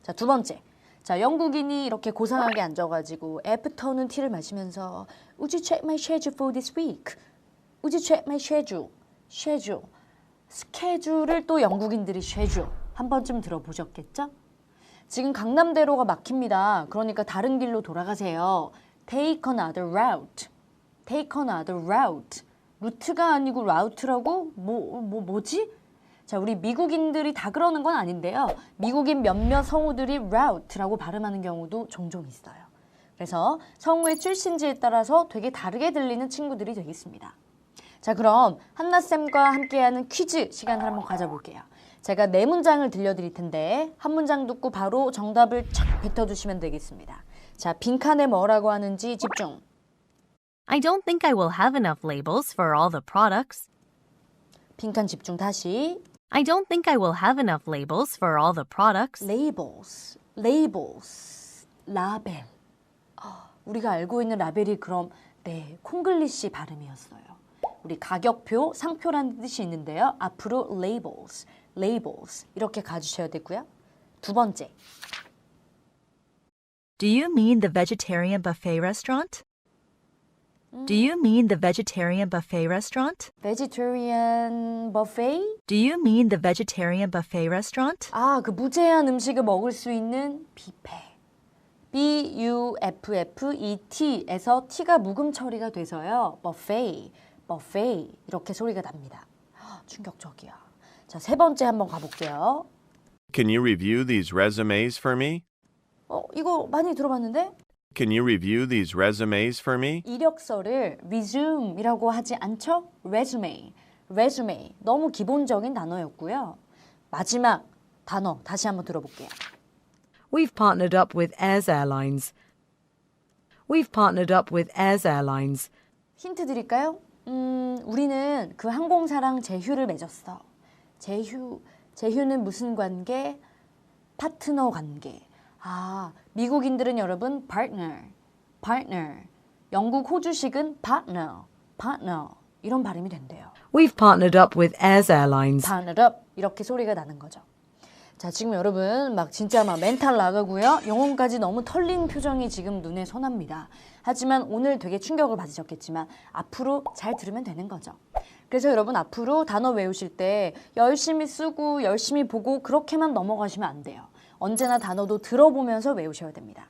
자, 두 번째. 자, 영국인이 이렇게 고상하게 앉아가지고 애프터눈 티를 마시면서 Would you check my schedule for this week? Would you check my schedule? 스케줄을 또 영국인들이 schedule 한 번쯤 들어보셨겠죠? 지금 강남대로가 막힙니다. 그러니까 다른 길로 돌아가세요. Take another route. Take another route. 루트가 아니고 라우트라고? 뭐지? 자, 우리 미국인들이 다 그러는 건 아닌데요. 미국인 몇몇 성우들이 route라고 발음하는 경우도 종종 있어요. 그래서 성우의 출신지에 따라서 되게 다르게 들리는 친구들이 되겠습니다. 자, 그럼 한나쌤과 함께하는 퀴즈 시간을 한번 가져볼게요. 제가 4문장을 들려드릴 텐데 한 문장 듣고 바로 정답을 착 뱉어주시면 되겠습니다. 자, 빈칸에 뭐라고 하는지 집중. I don't think I will have enough labels for all the products. 빈칸 집중 다시. I don't think I will have enough labels for all the products. labels, labels, 라벨. 우리가 알고 있는 라벨이 그럼 네, 콩글리시 발음이었어요. 우리 가격표, 상표라는 뜻이 있는데요. 앞으로 labels, labels 이렇게 가주셔야 되고요. 두 번째. Do you mean the vegetarian buffet restaurant? Do you mean the vegetarian buffet restaurant? vegetarian buffet? Do you mean the vegetarian buffet restaurant? 아, 그 무제한 음식을 먹을 수 있는 뷔페. buffet에서 t가 묵음 처리가 돼서요. buffet, buffet 이렇게 소리가 납니다. 충격적이야. 자, 세 번째 한번 가볼게요. Can you review these resumes for me? 이거 많이 들어봤는데? Can you review these resumes for me? 이력서를 resume이라고 하지 않죠? resume, resume 너무 기본적인 단어였고요. 마지막 단어 다시 한번 들어볼게요. We've partnered up with Ayrs Airlines. We've partnered up with Ayrs Airlines. 힌트 드릴까요? 우리는 그 항공사랑 제휴를 맺었어. 제휴는 무슨 관계? 파트너 관계. 아, 미국인들은 여러분 partner. 영국 호주식은 partner 이런 발음이 된대요. We've partnered up with Ayrs Airlines. partnered up 이렇게 소리가 나는 거죠. 자, 지금 여러분 진짜 멘탈 나가고요. 영혼까지 너무 털린 표정이 지금 눈에 선합니다. 하지만 오늘 되게 충격을 받으셨겠지만 앞으로 잘 들으면 되는 거죠. 그래서 여러분 앞으로 단어 외우실 때 열심히 쓰고 열심히 보고 그렇게만 넘어가시면 안 돼요. 언제나 단어도 들어보면서 외우셔야 됩니다.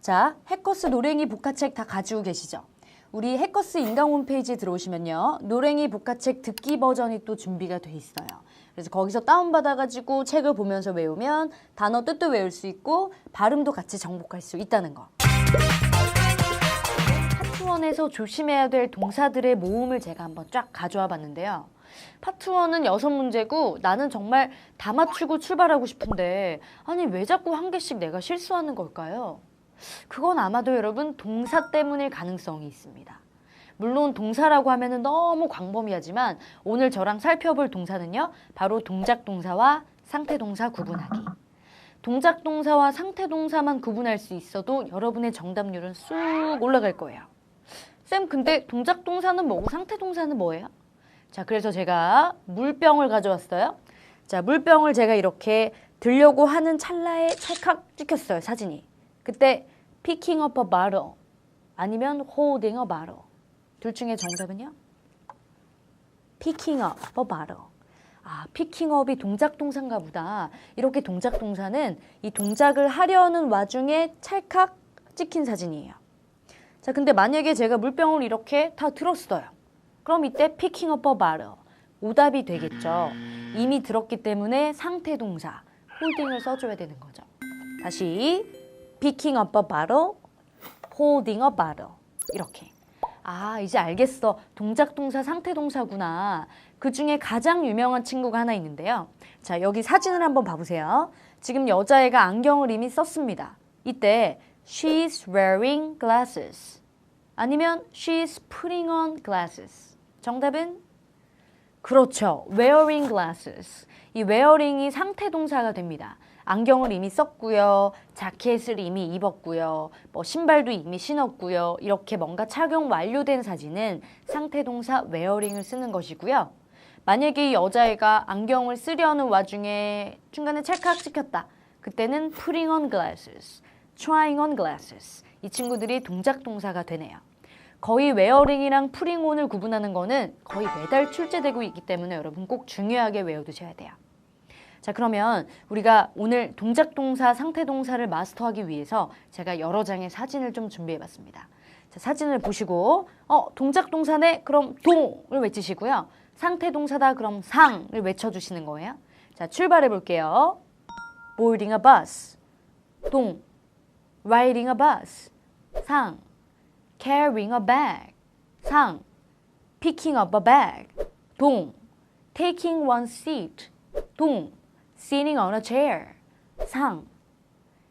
자, 해커스 노랭이 복화책 다 가지고 계시죠? 우리 해커스 인강 홈페이지에 들어오시면요. 노랭이 복화책 듣기 버전이 또 준비가 돼 있어요. 그래서 거기서 다운받아가지고 책을 보면서 외우면 단어 뜻도 외울 수 있고 발음도 같이 정복할 수 있다는 거. 파트 1에서 조심해야 될 동사들의 모음을 제가 한번 쫙 가져와 봤는데요. 파트 1은 6문제고 나는 정말 다 맞추고 출발하고 싶은데 아니 왜 자꾸 한 개씩 내가 실수하는 걸까요? 그건 아마도 여러분 동사 때문일 가능성이 있습니다. 물론 동사라고 하면은 너무 광범위하지만 오늘 저랑 살펴볼 동사는요. 바로 동작동사와 상태동사 구분하기. 동작동사와 상태동사만 구분할 수 있어도 여러분의 정답률은 쑥 올라갈 거예요. 쌤, 근데 동작동사는 뭐고 상태동사는 뭐예요? 자, 그래서 제가 물병을 가져왔어요. 자, 물병을 제가 이렇게 들려고 하는 찰나에 찰칵 찍혔어요, 사진이. 그때 picking up a bottle 아니면 holding a bottle. 둘 중에 정답은요? picking up a bottle. 아, picking up이 동작동사인가 보다. 이렇게 동작동사는 이 동작을 하려는 와중에 찰칵 찍힌 사진이에요. 자, 근데 만약에 제가 물병을 이렇게 다 들었어요. 그럼 이때 picking up a bottle. 오답이 되겠죠. 이미 들었기 때문에 상태동사, holding을 써줘야 되는 거죠. 다시 picking up a bottle, holding a bottle. 이렇게. 아, 이제 알겠어. 동작동사, 상태동사구나. 그 중에 가장 유명한 친구가 하나 있는데요. 자, 여기 사진을 한번 봐보세요. 지금 여자애가 안경을 이미 썼습니다. 이때 she's wearing glasses 아니면 she's putting on glasses. 정답은? 그렇죠. wearing glasses. 이 wearing이 상태동사가 됩니다. 안경을 이미 썼고요. 자켓을 이미 입었고요. 신발도 이미 신었고요. 이렇게 뭔가 착용 완료된 사진은 상태동사 wearing을 쓰는 것이고요. 만약에 이 여자애가 안경을 쓰려는 와중에 중간에 찰칵 찍혔다. 그때는 putting on glasses, trying on glasses. 이 친구들이 동작동사가 되네요. 거의 wearing이랑 putting on을 구분하는 거는 거의 매달 출제되고 있기 때문에 여러분 꼭 중요하게 외워두셔야 돼요. 자, 그러면 우리가 오늘 동작동사, 상태동사를 마스터하기 위해서 제가 여러 장의 사진을 좀 준비해봤습니다. 자, 사진을 보시고 동작동사네 그럼 동을 외치시고요. 상태동사다 그럼 상을 외쳐주시는 거예요. 자, 출발해 볼게요. boarding a bus, 동, riding a bus, 상, carrying a bag, 상, picking up a bag, 동, taking one seat, 동, sitting on a chair, 상.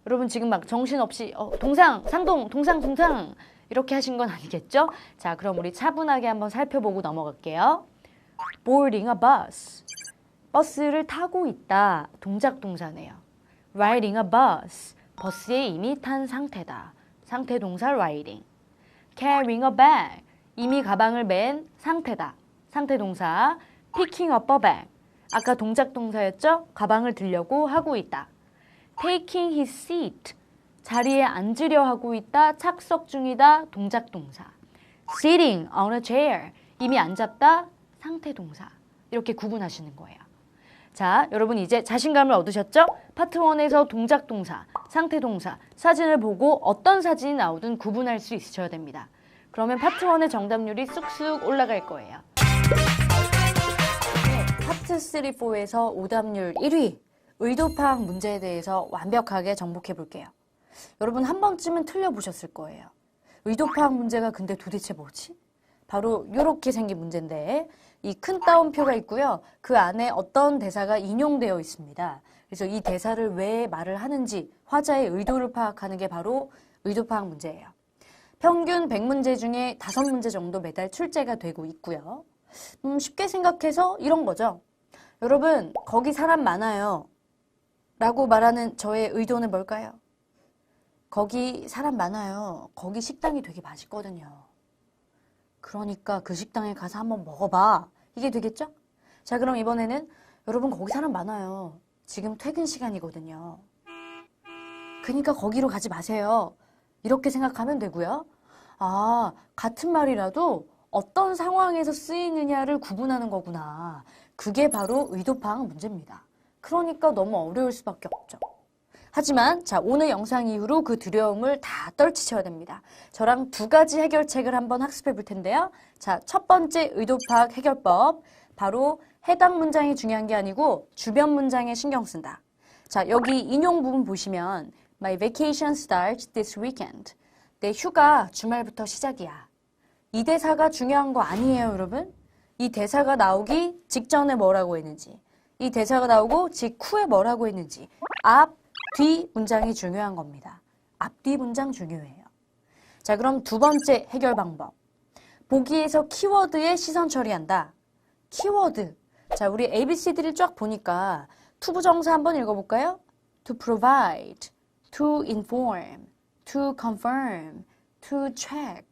여러분 지금 막 정신없이 동상, 상동, 동상, 동상 이렇게 하신 건 아니겠죠? 자, 그럼 우리 차분하게 한번 살펴보고 넘어갈게요. boarding a bus, 버스를 타고 있다, 동작 동사네요. riding a bus, 버스에 이미 탄 상태다, 상태 동사 riding. carrying a bag, 이미 가방을 맨 상태다, 상태 동사. picking up a bag, 아까 동작 동사였죠? 가방을 들려고 하고 있다. taking his seat, 자리에 앉으려 하고 있다, 착석 중이다, 동작 동사. sitting on a chair, 이미 앉았다, 상태 동사. 이렇게 구분하시는 거예요. 자, 여러분 이제 자신감을 얻으셨죠? 파트 1에서 동작 동사, 상태 동사, 사진을 보고 어떤 사진이 나오든 구분할 수 있으셔야 됩니다. 그러면 파트 1의 정답률이 쑥쑥 올라갈 거예요. 파트 3, 4에서 오답률 1위, 의도 파악 문제에 대해서 완벽하게 정복해 볼게요. 여러분 한 번쯤은 틀려보셨을 거예요. 의도 파악 문제가 근데 도대체 뭐지? 바로 이렇게 생긴 문제인데 이 큰 따옴표가 있고요. 그 안에 어떤 대사가 인용되어 있습니다. 그래서 이 대사를 왜 말을 하는지 화자의 의도를 파악하는 게 바로 의도 파악 문제예요. 평균 100문제 중에 5문제 정도 매달 출제가 되고 있고요. 쉽게 생각해서 이런 거죠. 여러분 거기 사람 많아요 라고 말하는 저의 의도는 뭘까요? 거기 사람 많아요. 거기 식당이 되게 맛있거든요. 그러니까 그 식당에 가서 한번 먹어봐. 이게 되겠죠? 자, 그럼 이번에는 여러분 거기 사람 많아요. 지금 퇴근 시간이거든요. 그러니까 거기로 가지 마세요. 이렇게 생각하면 되고요. 아, 같은 말이라도 어떤 상황에서 쓰이느냐를 구분하는 거구나. 그게 바로 의도 파악 문제입니다. 그러니까 너무 어려울 수밖에 없죠. 하지만 자, 오늘 영상 이후로 그 두려움을 다 떨치셔야 됩니다. 저랑 2가지 해결책을 한번 학습해 볼 텐데요. 자, 첫 번째 의도 파악 해결법. 바로 해당 문장이 중요한 게 아니고 주변 문장에 신경 쓴다. 자, 여기 인용 부분 보시면 My vacation starts this weekend. 내 휴가 주말부터 시작이야. 이 대사가 중요한 거 아니에요, 여러분? 이 대사가 나오기 직전에 뭐라고 했는지, 이 대사가 나오고 직후에 뭐라고 했는지, 앞, 뒤 문장이 중요한 겁니다. 앞뒤 문장 중요해요. 자, 그럼 2번째 해결 방법. 보기에서 키워드에 시선 처리한다. 키워드. 자, 우리 ABCD를 쫙 보니까 투부정사 한번 읽어볼까요? To provide, to inform, to confirm, to check.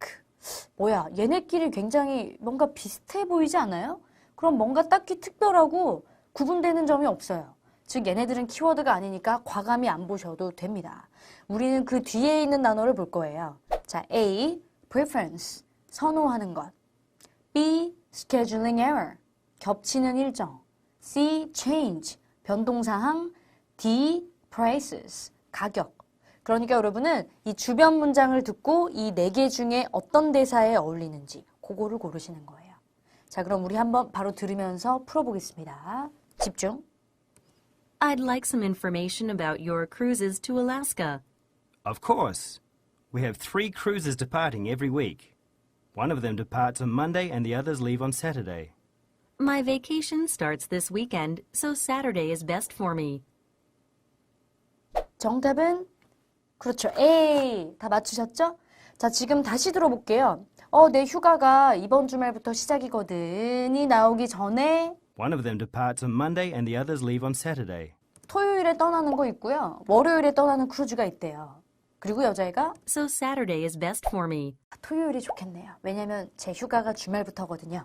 뭐야, 얘네끼리 굉장히 뭔가 비슷해 보이지 않아요? 그럼 뭔가 딱히 특별하고 구분되는 점이 없어요. 즉 얘네들은 키워드가 아니니까 과감히 안 보셔도 됩니다. 우리는 그 뒤에 있는 단어를 볼 거예요. 자, A, preference, 선호하는 것. B, scheduling error, 겹치는 일정. C, change, 변동사항. D, prices, 가격. 그러니까 여러분은 이 주변 문장을 듣고 이 4개 중에 어떤 대사에 어울리는지 그거를 고르시는 거예요. 자, 그럼 우리 한번 바로 들으면서 풀어보겠습니다. 집중. I'd like some information about your cruises to Alaska. Of course. We have 3 cruises departing every week. One of them departs on Monday and the others leave on Saturday. My vacation starts this weekend, so Saturday is best for me. 정답은 그렇죠. A. 다 맞추셨죠? 자, 지금 다시 들어볼게요. 내 휴가가 이번 주말부터 시작이거든이 나오기 전에 One of them departs on Monday and the others leave on Saturday. 토요일에 떠나는 거 있고요. 월요일에 떠나는 크루즈가 있대요. 그리고 여자애가 So Saturday is best for me. 토요일이 좋겠네요. 왜냐면 제 휴가가 주말부터거든요.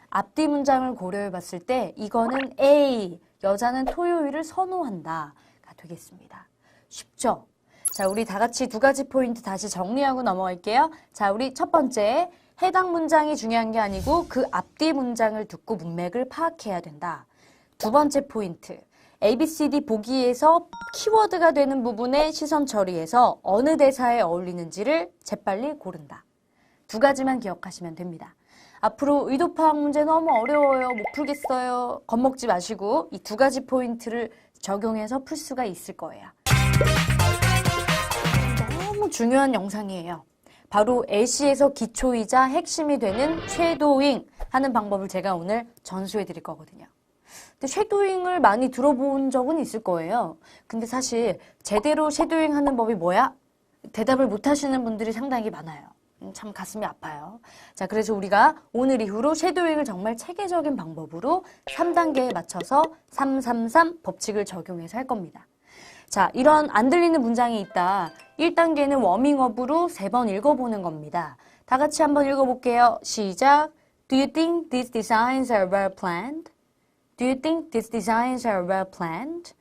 앞뒤 문장을 고려해 봤을 때 이거는 A, 여자는 토요일을 선호한다가 되겠습니다. 쉽죠? 자, 우리 다 같이 2가지 포인트 다시 정리하고 넘어갈게요. 자, 우리 첫 번째, 해당 문장이 중요한 게 아니고 그 앞뒤 문장을 듣고 문맥을 파악해야 된다. 2번째 포인트, ABCD 보기에서 키워드가 되는 부분에 시선 처리해서 어느 대사에 어울리는지를 재빨리 고른다. 두 가지만 기억하시면 됩니다. 앞으로 의도 파악 문제 너무 어려워요. 못 풀겠어요. 겁먹지 마시고 이 두 가지 포인트를 적용해서 풀 수가 있을 거예요. 너무 중요한 영상이에요. 바로 LC에서 기초이자 핵심이 되는 쉐도잉 하는 방법을 제가 오늘 전수해 드릴 거거든요. 근데 쉐도잉을 많이 들어본 적은 있을 거예요. 근데 사실 제대로 쉐도잉 하는 법이 뭐야? 대답을 못 하시는 분들이 상당히 많아요. 참 가슴이 아파요. 자, 그래서 우리가 오늘 이후로 쉐도잉을 정말 체계적인 방법으로 3단계에 맞춰서 333 법칙을 적용해서 할 겁니다. 자, 이런 안 들리는 문장이 있다. 1단계는 워밍업으로 3번 읽어보는 겁니다. 다 같이 한번 읽어볼게요. 시작. Do you think these designs are well planned? Do you think these designs are well planned?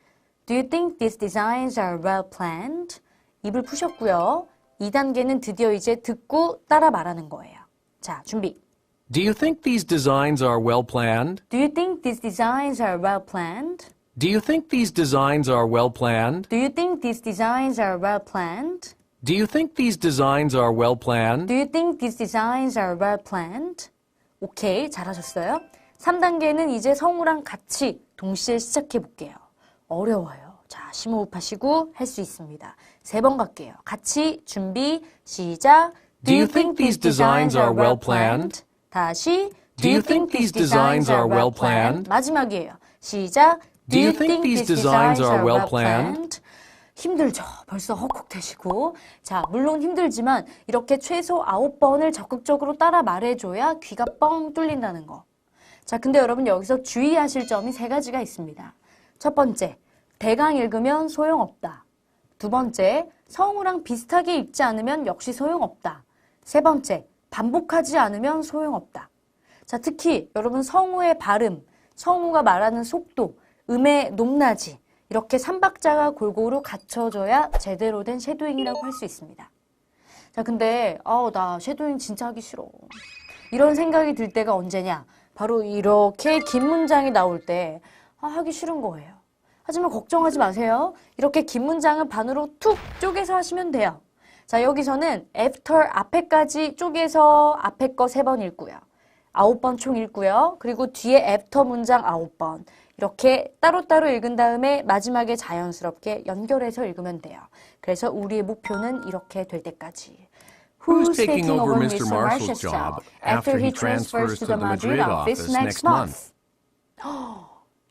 Do you think these designs are well planned? 입을 푸셨고요. 2단계는 드디어 이제 듣고 따라 말하는 거예요. 자, 준비. Do you think these designs are well planned? Do you think these designs are well planned? Do you think these designs are well planned? Do you think these designs are well planned? Do you think these designs are well planned? Do you think these designs are well planned? 오케이, 잘하셨어요. 3단계는 이제 성우랑 같이 동시에 시작해 볼게요. 어려워요. 자, 심호흡 하시고 할 수 있습니다. 3번 갈게요. 같이 준비, 시작. Do you think these designs are well planned? 다시. Do you think these designs are well planned? 마지막이에요. 시작. Do you think these designs are well planned? 힘들죠? 벌써 헉헉대시고. 자, 물론 힘들지만 이렇게 최소 9번을 적극적으로 따라 말해줘야 귀가 뻥 뚫린다는 거. 자, 근데 여러분 여기서 주의하실 점이 3가지가 있습니다. 첫 번째, 대강 읽으면 소용없다. 두 번째, 성우랑 비슷하게 읽지 않으면 역시 소용없다. 세 번째, 반복하지 않으면 소용없다. 자, 특히 여러분 성우의 발음, 성우가 말하는 속도, 음의 높낮이 이렇게 3박자가 골고루 갖춰져야 제대로 된 쉐도잉이라고 할 수 있습니다. 자, 근데 나 쉐도잉 진짜 하기 싫어. 이런 생각이 들 때가 언제냐? 바로 이렇게 긴 문장이 나올 때 하기 싫은 거예요. 하지만 걱정하지 마세요. 이렇게 긴 문장은 반으로 툭 쪼개서 하시면 돼요. 자, 여기서는 after 앞에까지 쪼개서 앞에 거 3번 읽고요. 9번 총 읽고요. 그리고 뒤에 after 문장 9번. 이렇게 따로따로 읽은 다음에 마지막에 자연스럽게 연결해서 읽으면 돼요. 그래서 우리의 목표는 이렇게 될 때까지. Who's taking over Mr. Marshall's job after he transfers to the Madrid office next month?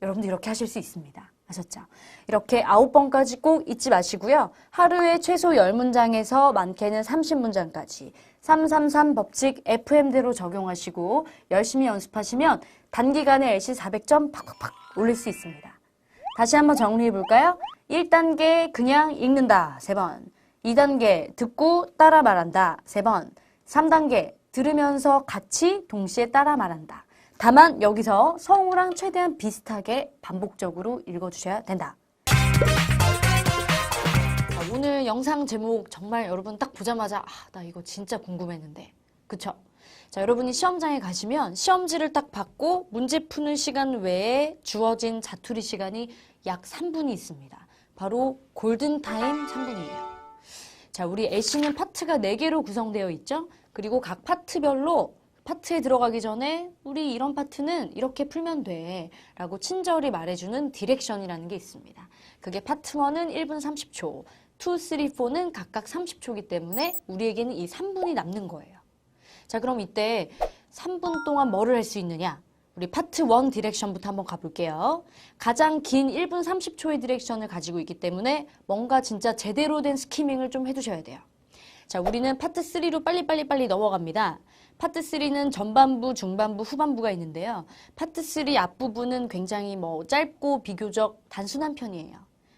여러분들 이렇게 하실 수 있습니다. 아셨죠? 이렇게 9번까지 꼭 잊지 마시고요. 하루에 최소 10문장에서 많게는 30문장까지 333 법칙 FM대로 적용하시고 열심히 연습하시면 단기간에 LC 400점 팍팍팍 올릴 수 있습니다. 다시 한번 정리해 볼까요? 1단계 그냥 읽는다 3번, 2단계 듣고 따라 말한다 3번, 3단계 들으면서 같이 동시에 따라 말한다. 다만 여기서 성우랑 최대한 비슷하게 반복적으로 읽어주셔야 된다. 자, 오늘 영상 제목 정말 여러분 딱 보자마자 나 이거 진짜 궁금했는데 그쵸? 자, 여러분이 시험장에 가시면 시험지를 딱 받고 문제 푸는 시간 외에 주어진 자투리 시간이 약 3분이 있습니다. 바로 골든타임 3분이에요. 자, 우리 LC는 파트가 4개로 구성되어 있죠? 그리고 각 파트별로 파트에 들어가기 전에 우리 이런 파트는 이렇게 풀면 돼 라고 친절히 말해주는 디렉션이라는 게 있습니다. 그게 파트 1은 1분 30초, 2, 3, 4는 각각 30초이기 때문에 우리에게는 이 3분이 남는 거예요. 자, 그럼 이때 3분 동안 뭐를 할 수 있느냐? 우리 파트 1 디렉션부터 한번 가볼게요. 가장 긴 1분 30초의 디렉션을 가지고 있기 때문에 뭔가 진짜 제대로 된 스키밍을 좀 해두셔야 돼요. 자, 우리는 파트 3로 빨리 넘어갑니다. 파트 3는 전반부, 중반부, 후반부가 있는데요. 파트 3 앞부분은 굉장히 짧고 비교적 단순한 편이에요.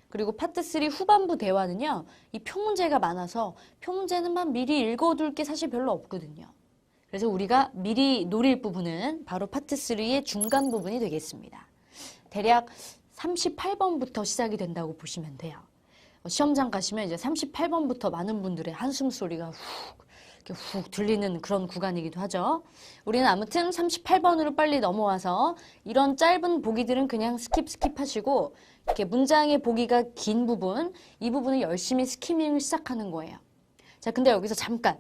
그리고 파트 3 후반부 대화는요. 이 표문제가 많아서 표문제는만 미리 읽어둘 게 사실 별로 없거든요. 그래서 우리가 미리 노릴 부분은 바로 파트 3의 중간 부분이 되겠습니다. 대략 38번부터 시작이 된다고 보시면 돼요. 시험장 가시면 이제 38번부터 많은 분들의 한숨 소리가 훅 들리는 그런 구간이기도 하죠. 우리는 아무튼 38번으로 빨리 넘어와서 이런 짧은 보기들은 그냥 스킵 하시고 이렇게 문장의 보기가 긴 부분, 이 부분을 열심히 스키밍을 시작하는 거예요. 자, 근데 여기서 잠깐.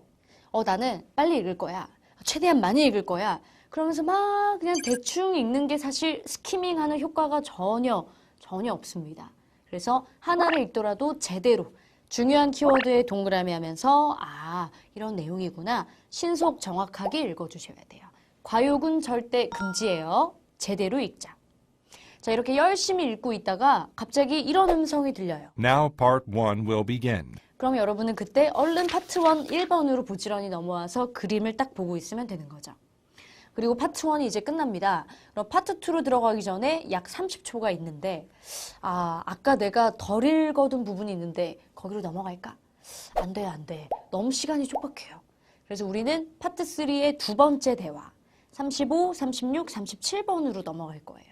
나는 빨리 읽을 거야. 최대한 많이 읽을 거야. 그러면서 막 그냥 대충 읽는 게 사실 스키밍하는 효과가 전혀 없습니다. 그래서 하나를 읽더라도 제대로 중요한 키워드에 동그라미 하면서 이런 내용이구나. 신속 정확하게 읽어주셔야 돼요. 과욕은 절대 금지예요. 제대로 읽자. 자, 이렇게 열심히 읽고 있다가 갑자기 이런 음성이 들려요. Now part 1 will begin. 그럼 여러분은 그때 얼른 파트 1 1번으로 부지런히 넘어와서 그림을 딱 보고 있으면 되는 거죠. 그리고 파트 1이 이제 끝납니다. 그럼 파트 2로 들어가기 전에 약 30초가 있는데 아까 내가 덜 읽어둔 부분이 있는데 거기로 넘어갈까? 안 돼. 너무 시간이 촉박해요. 그래서 우리는 파트 3의 두 번째 대화 35, 36, 37번으로 넘어갈 거예요.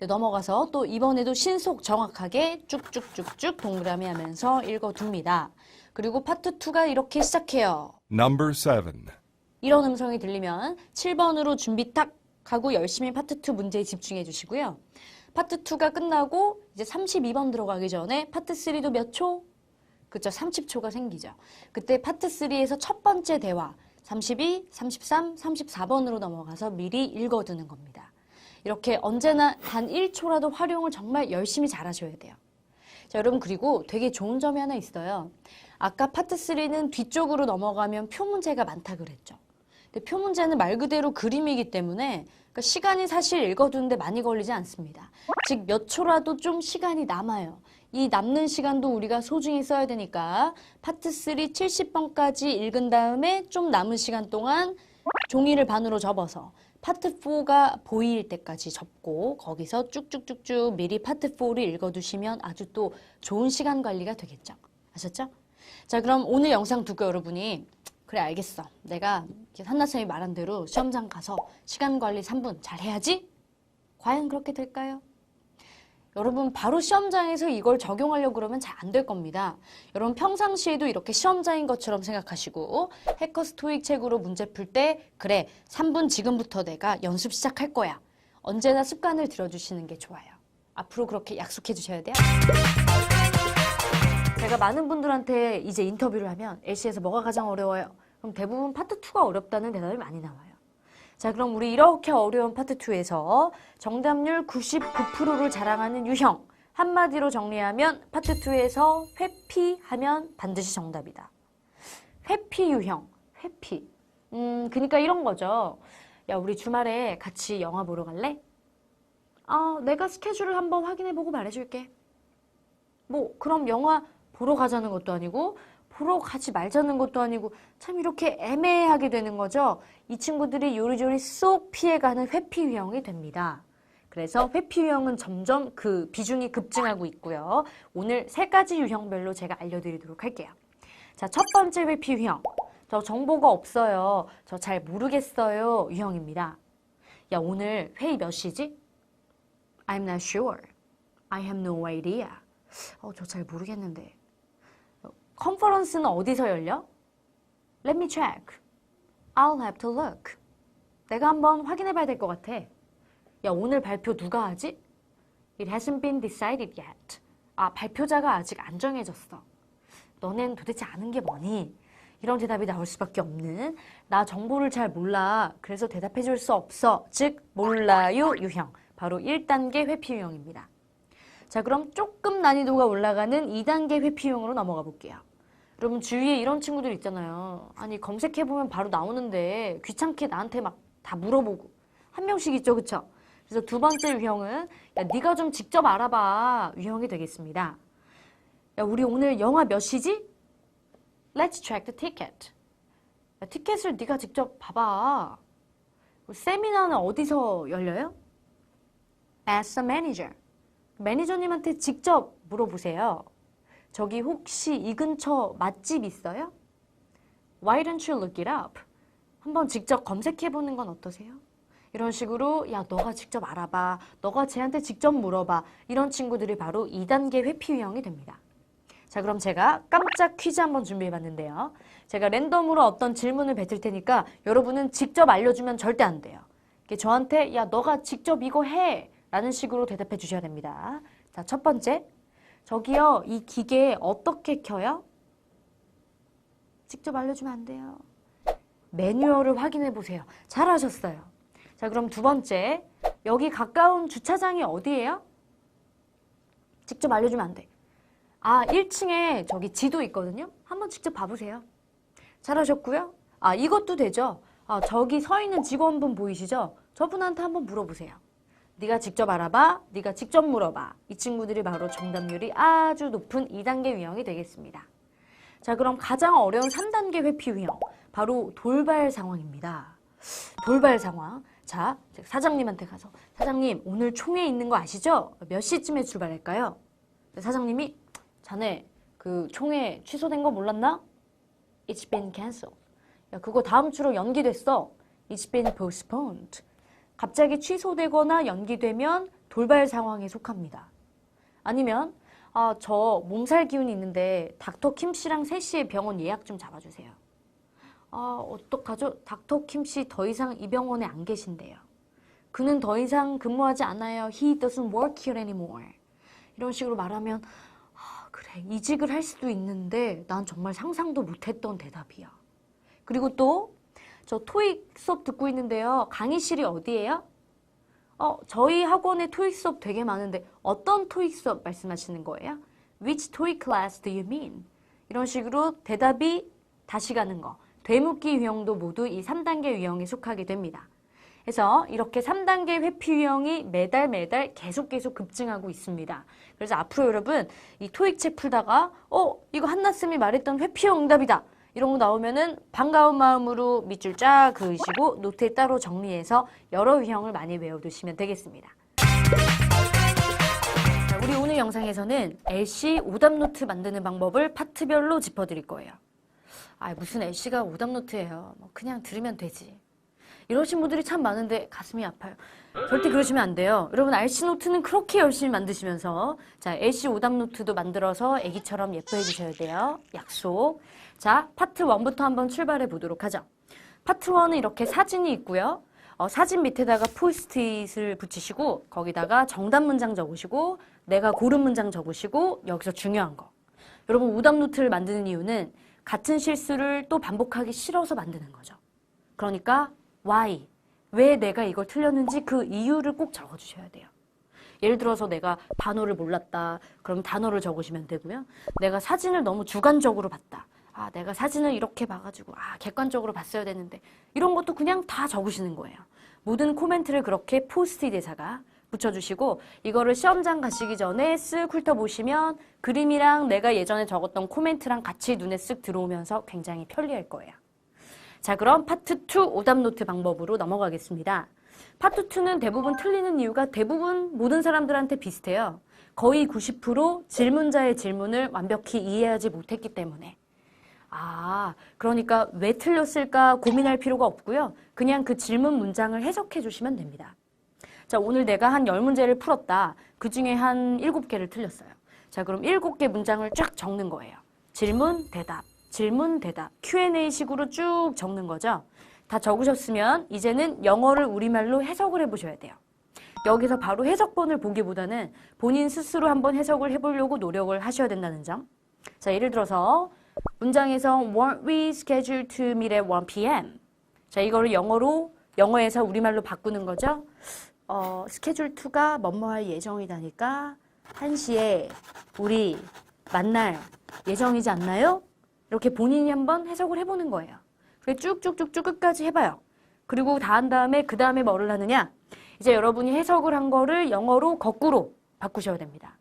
넘어가서 또 이번에도 신속 정확하게 쭉쭉쭉쭉 동그라미 하면서 읽어둡니다. 그리고 파트 2가 이렇게 시작해요. Number 7. 이런 음성이 들리면 7번으로 준비 탁 하고 열심히 파트 2 문제에 집중해 주시고요. 파트 2가 끝나고 이제 32번 들어가기 전에 파트 3도 몇 초? 그쵸, 30초가 생기죠. 그때 파트 3에서 첫 번째 대화 32, 33, 34번으로 넘어가서 미리 읽어두는 겁니다. 이렇게 언제나 단 1초라도 활용을 정말 열심히 잘하셔야 돼요. 자, 여러분 그리고 되게 좋은 점이 하나 있어요. 아까 파트 3는 뒤쪽으로 넘어가면 표 문제가 많다 그랬죠. 근데 표 문제는 말 그대로 그림이기 때문에 그러니까 시간이 사실 읽어두는데 많이 걸리지 않습니다. 즉 몇 초라도 좀 시간이 남아요. 이 남는 시간도 우리가 소중히 써야 되니까 파트 3 70번까지 읽은 다음에 좀 남은 시간 동안 종이를 반으로 접어서 파트 4가 보일 때까지 접고 거기서 쭉쭉쭉쭉 미리 파트 4를 읽어두시면 아주 또 좋은 시간 관리가 되겠죠. 아셨죠? 자, 그럼 오늘 영상 듣고 여러분이 그래 알겠어. 내가 한나쌤이 말한 대로 시험장 가서 시간 관리 3분 잘 해야지? 과연 그렇게 될까요? 여러분 바로 시험장에서 이걸 적용하려고 그러면 잘 안 될 겁니다. 여러분 평상시에도 이렇게 시험장인 것처럼 생각하시고 해커스 토익 책으로 문제 풀 때 그래 3분 지금부터 내가 연습 시작할 거야. 언제나 습관을 들여주시는 게 좋아요. 앞으로 그렇게 약속해 주셔야 돼요. 제가 많은 분들한테 이제 인터뷰를 하면 LC에서 뭐가 가장 어려워요? 그럼 대부분 파트 2가 어렵다는 대답이 많이 나와요. 자, 그럼 우리 이렇게 어려운 파트 2에서 정답률 99%를 자랑하는 유형 한마디로 정리하면 파트 2에서 회피하면 반드시 정답이다. 회피 유형, 회피. 그러니까 이런 거죠. 야, 우리 주말에 같이 영화 보러 갈래? 내가 스케줄을 한번 확인해보고 말해줄게. 그럼 영화 보러 가자는 것도 아니고 보러 가지 말자는 것도 아니고 참 이렇게 애매하게 되는 거죠. 이 친구들이 요리조리 쏙 피해가는 회피 유형이 됩니다. 그래서 회피 유형은 점점 그 비중이 급증하고 있고요. 오늘 3가지 유형별로 제가 알려드리도록 할게요. 자, 첫 번째 회피 유형. 저 정보가 없어요. 저 잘 모르겠어요. 유형입니다. 야, 오늘 회의 몇 시지? I'm not sure. I have no idea. 저 잘 모르겠는데. 컨퍼런스는 어디서 열려? Let me check. I'll have to look. 내가 한번 확인해 봐야 될 것 같아. 야, 오늘 발표 누가 하지? It hasn't been decided yet. 발표자가 아직 안 정해졌어. 너넨 도대체 아는 게 뭐니? 이런 대답이 나올 수밖에 없는 나 정보를 잘 몰라. 그래서 대답해 줄 수 없어. 즉 몰라요 유형. 바로 1단계 회피 유형입니다. 자, 그럼 조금 난이도가 올라가는 2단계 회피 유형으로 넘어가 볼게요. 여러분 주위에 이런 친구들 있잖아요. 아니 검색해보면 바로 나오는데 귀찮게 나한테 막 다 물어보고 한 명씩 있죠, 그쵸? 그래서 두 번째 유형은 야, 네가 좀 직접 알아봐 유형이 되겠습니다. 야, 우리 오늘 영화 몇 시지? Let's check the ticket. 야, 티켓을 네가 직접 봐봐. 세미나는 어디서 열려요? Ask the manager. 매니저님한테 직접 물어보세요. 저기 혹시 이 근처 맛집 있어요? Why don't you look it up? 한번 직접 검색해보는 건 어떠세요? 이런 식으로 야, 너가 직접 알아봐. 너가 쟤한테 직접 물어봐. 이런 친구들이 바로 2단계 회피 유형이 됩니다. 자, 그럼 제가 깜짝 퀴즈 한번 준비해봤는데요. 제가 랜덤으로 어떤 질문을 뱉을 테니까 여러분은 직접 알려주면 절대 안 돼요. 저한테 야, 너가 직접 이거 해! 라는 식으로 대답해 주셔야 됩니다. 자, 첫 번째. 저기요, 이 기계 어떻게 켜요? 직접 알려주면 안 돼요. 매뉴얼을 확인해 보세요. 잘하셨어요. 자, 그럼 두 번째. 여기 가까운 주차장이 어디예요? 직접 알려주면 안 돼. 아, 1층에 저기 지도 있거든요. 한번 직접 봐보세요. 잘하셨고요. 아, 이것도 되죠. 아, 저기 서 있는 직원분 보이시죠? 저분한테 한번 물어보세요. 네가 직접 알아봐. 네가 직접 물어봐. 이 친구들이 바로 정답률이 아주 높은 2단계 유형이 되겠습니다. 자, 그럼 가장 어려운 3단계 회피 유형. 바로 돌발 상황입니다. 돌발 상황. 자, 사장님한테 가서 사장님 오늘 총회 있는 거 아시죠? 몇 시쯤에 출발할까요? 사장님이 자네 그 총회 취소된 거 몰랐나? It's been cancelled. 야, 그거 다음 주로 연기됐어. It's been postponed. 갑자기 취소되거나 연기되면 돌발 상황에 속합니다. 아니면 아, 저 몸살 기운이 있는데 닥터 킴 씨랑 3시에 병원 예약 좀 잡아주세요. 아, 어떡하죠? 닥터 킴 씨 더 이상 이 병원에 안 계신대요. 그는 더 이상 근무하지 않아요. He doesn't work here anymore. 이런 식으로 말하면 아, 그래, 이직을 할 수도 있는데 난 정말 상상도 못했던 대답이야. 그리고 또 저 토익 수업 듣고 있는데요. 강의실이 어디예요? 저희 학원에 토익 수업 되게 많은데 어떤 토익 수업 말씀하시는 거예요? Which TOEIC class do you mean? 이런 식으로 대답이 다시 가는 거. 되묻기 유형도 모두 이 3단계 유형에 속하게 됩니다. 그래서 이렇게 3단계 회피 유형이 매달 계속 급증하고 있습니다. 그래서 앞으로 여러분 이 토익 책 풀다가 이거 한나쌤이 말했던 회피 유형 응답이다. 이런 거 나오면은 반가운 마음으로 밑줄 쫙 그으시고 노트에 따로 정리해서 여러 유형을 많이 외워두시면 되겠습니다. 자, 우리 오늘 영상에서는 LC 오답노트 만드는 방법을 파트별로 짚어드릴 거예요. 아, 무슨 LC가 오답노트예요. 뭐 그냥 들으면 되지. 이러신 분들이 참 많은데 가슴이 아파요. 절대 그러시면 안 돼요. 여러분 RC 노트는 그렇게 열심히 만드시면서 자, LC 오답 노트도 만들어서 애기처럼 예뻐해 주셔야 돼요. 약속. 자, 파트 1부터 한번 출발해 보도록 하죠. 파트 1은 이렇게 사진이 있고요. 사진 밑에다가 포스트잇을 붙이시고 거기다가 정답 문장 적으시고 내가 고른 문장 적으시고 여기서 중요한 거. 여러분 오답 노트를 만드는 이유는 같은 실수를 또 반복하기 싫어서 만드는 거죠. 그러니까 why, 왜 내가 이걸 틀렸는지 그 이유를 꼭 적어주셔야 돼요. 예를 들어서 내가 단어를 몰랐다. 그럼 단어를 적으시면 되고요. 내가 사진을 너무 주관적으로 봤다. 아, 내가 사진을 이렇게 봐가지고 객관적으로 봤어야 되는데 이런 것도 그냥 다 적으시는 거예요. 모든 코멘트를 그렇게 포스트잇에다가 붙여주시고 이거를 시험장 가시기 전에 쓱 훑어보시면 그림이랑 내가 예전에 적었던 코멘트랑 같이 눈에 쓱 들어오면서 굉장히 편리할 거예요. 자, 그럼 파트 2 오답노트 방법으로 넘어가겠습니다. 파트 2는 대부분 틀리는 이유가 대부분 모든 사람들한테 비슷해요. 거의 90% 질문자의 질문을 완벽히 이해하지 못했기 때문에. 아, 그러니까 왜 틀렸을까 고민할 필요가 없고요. 그냥 그 질문 문장을 해석해 주시면 됩니다. 자, 오늘 내가 한 10문제를 풀었다. 그 중에 한 7개를 틀렸어요. 자, 그럼 7개 문장을 쫙 적는 거예요. 질문, 대답. 질문, 대답, Q&A 식으로 쭉 적는 거죠. 다 적으셨으면 이제는 영어를 우리말로 해석을 해보셔야 돼요. 여기서 바로 해석본을 보기보다는 본인 스스로 한번 해석을 해보려고 노력을 하셔야 된다는 점. 자, 예를 들어서 문장에서 Weren't we scheduled to meet at 1 p.m.? 자, 이거를 영어에서 우리말로 바꾸는 거죠. 스케줄 2가 뭐뭐 할 예정이다니까 1시에 우리 만날 예정이지 않나요? 이렇게 본인이 한번 해석을 해보는 거예요. 그래 쭉쭉쭉쭉 끝까지 해봐요. 그리고 다 한 다음에 그 다음에 뭐를 하느냐? 이제 여러분이 해석을 한 거를 영어로 거꾸로 바꾸셔야 됩니다.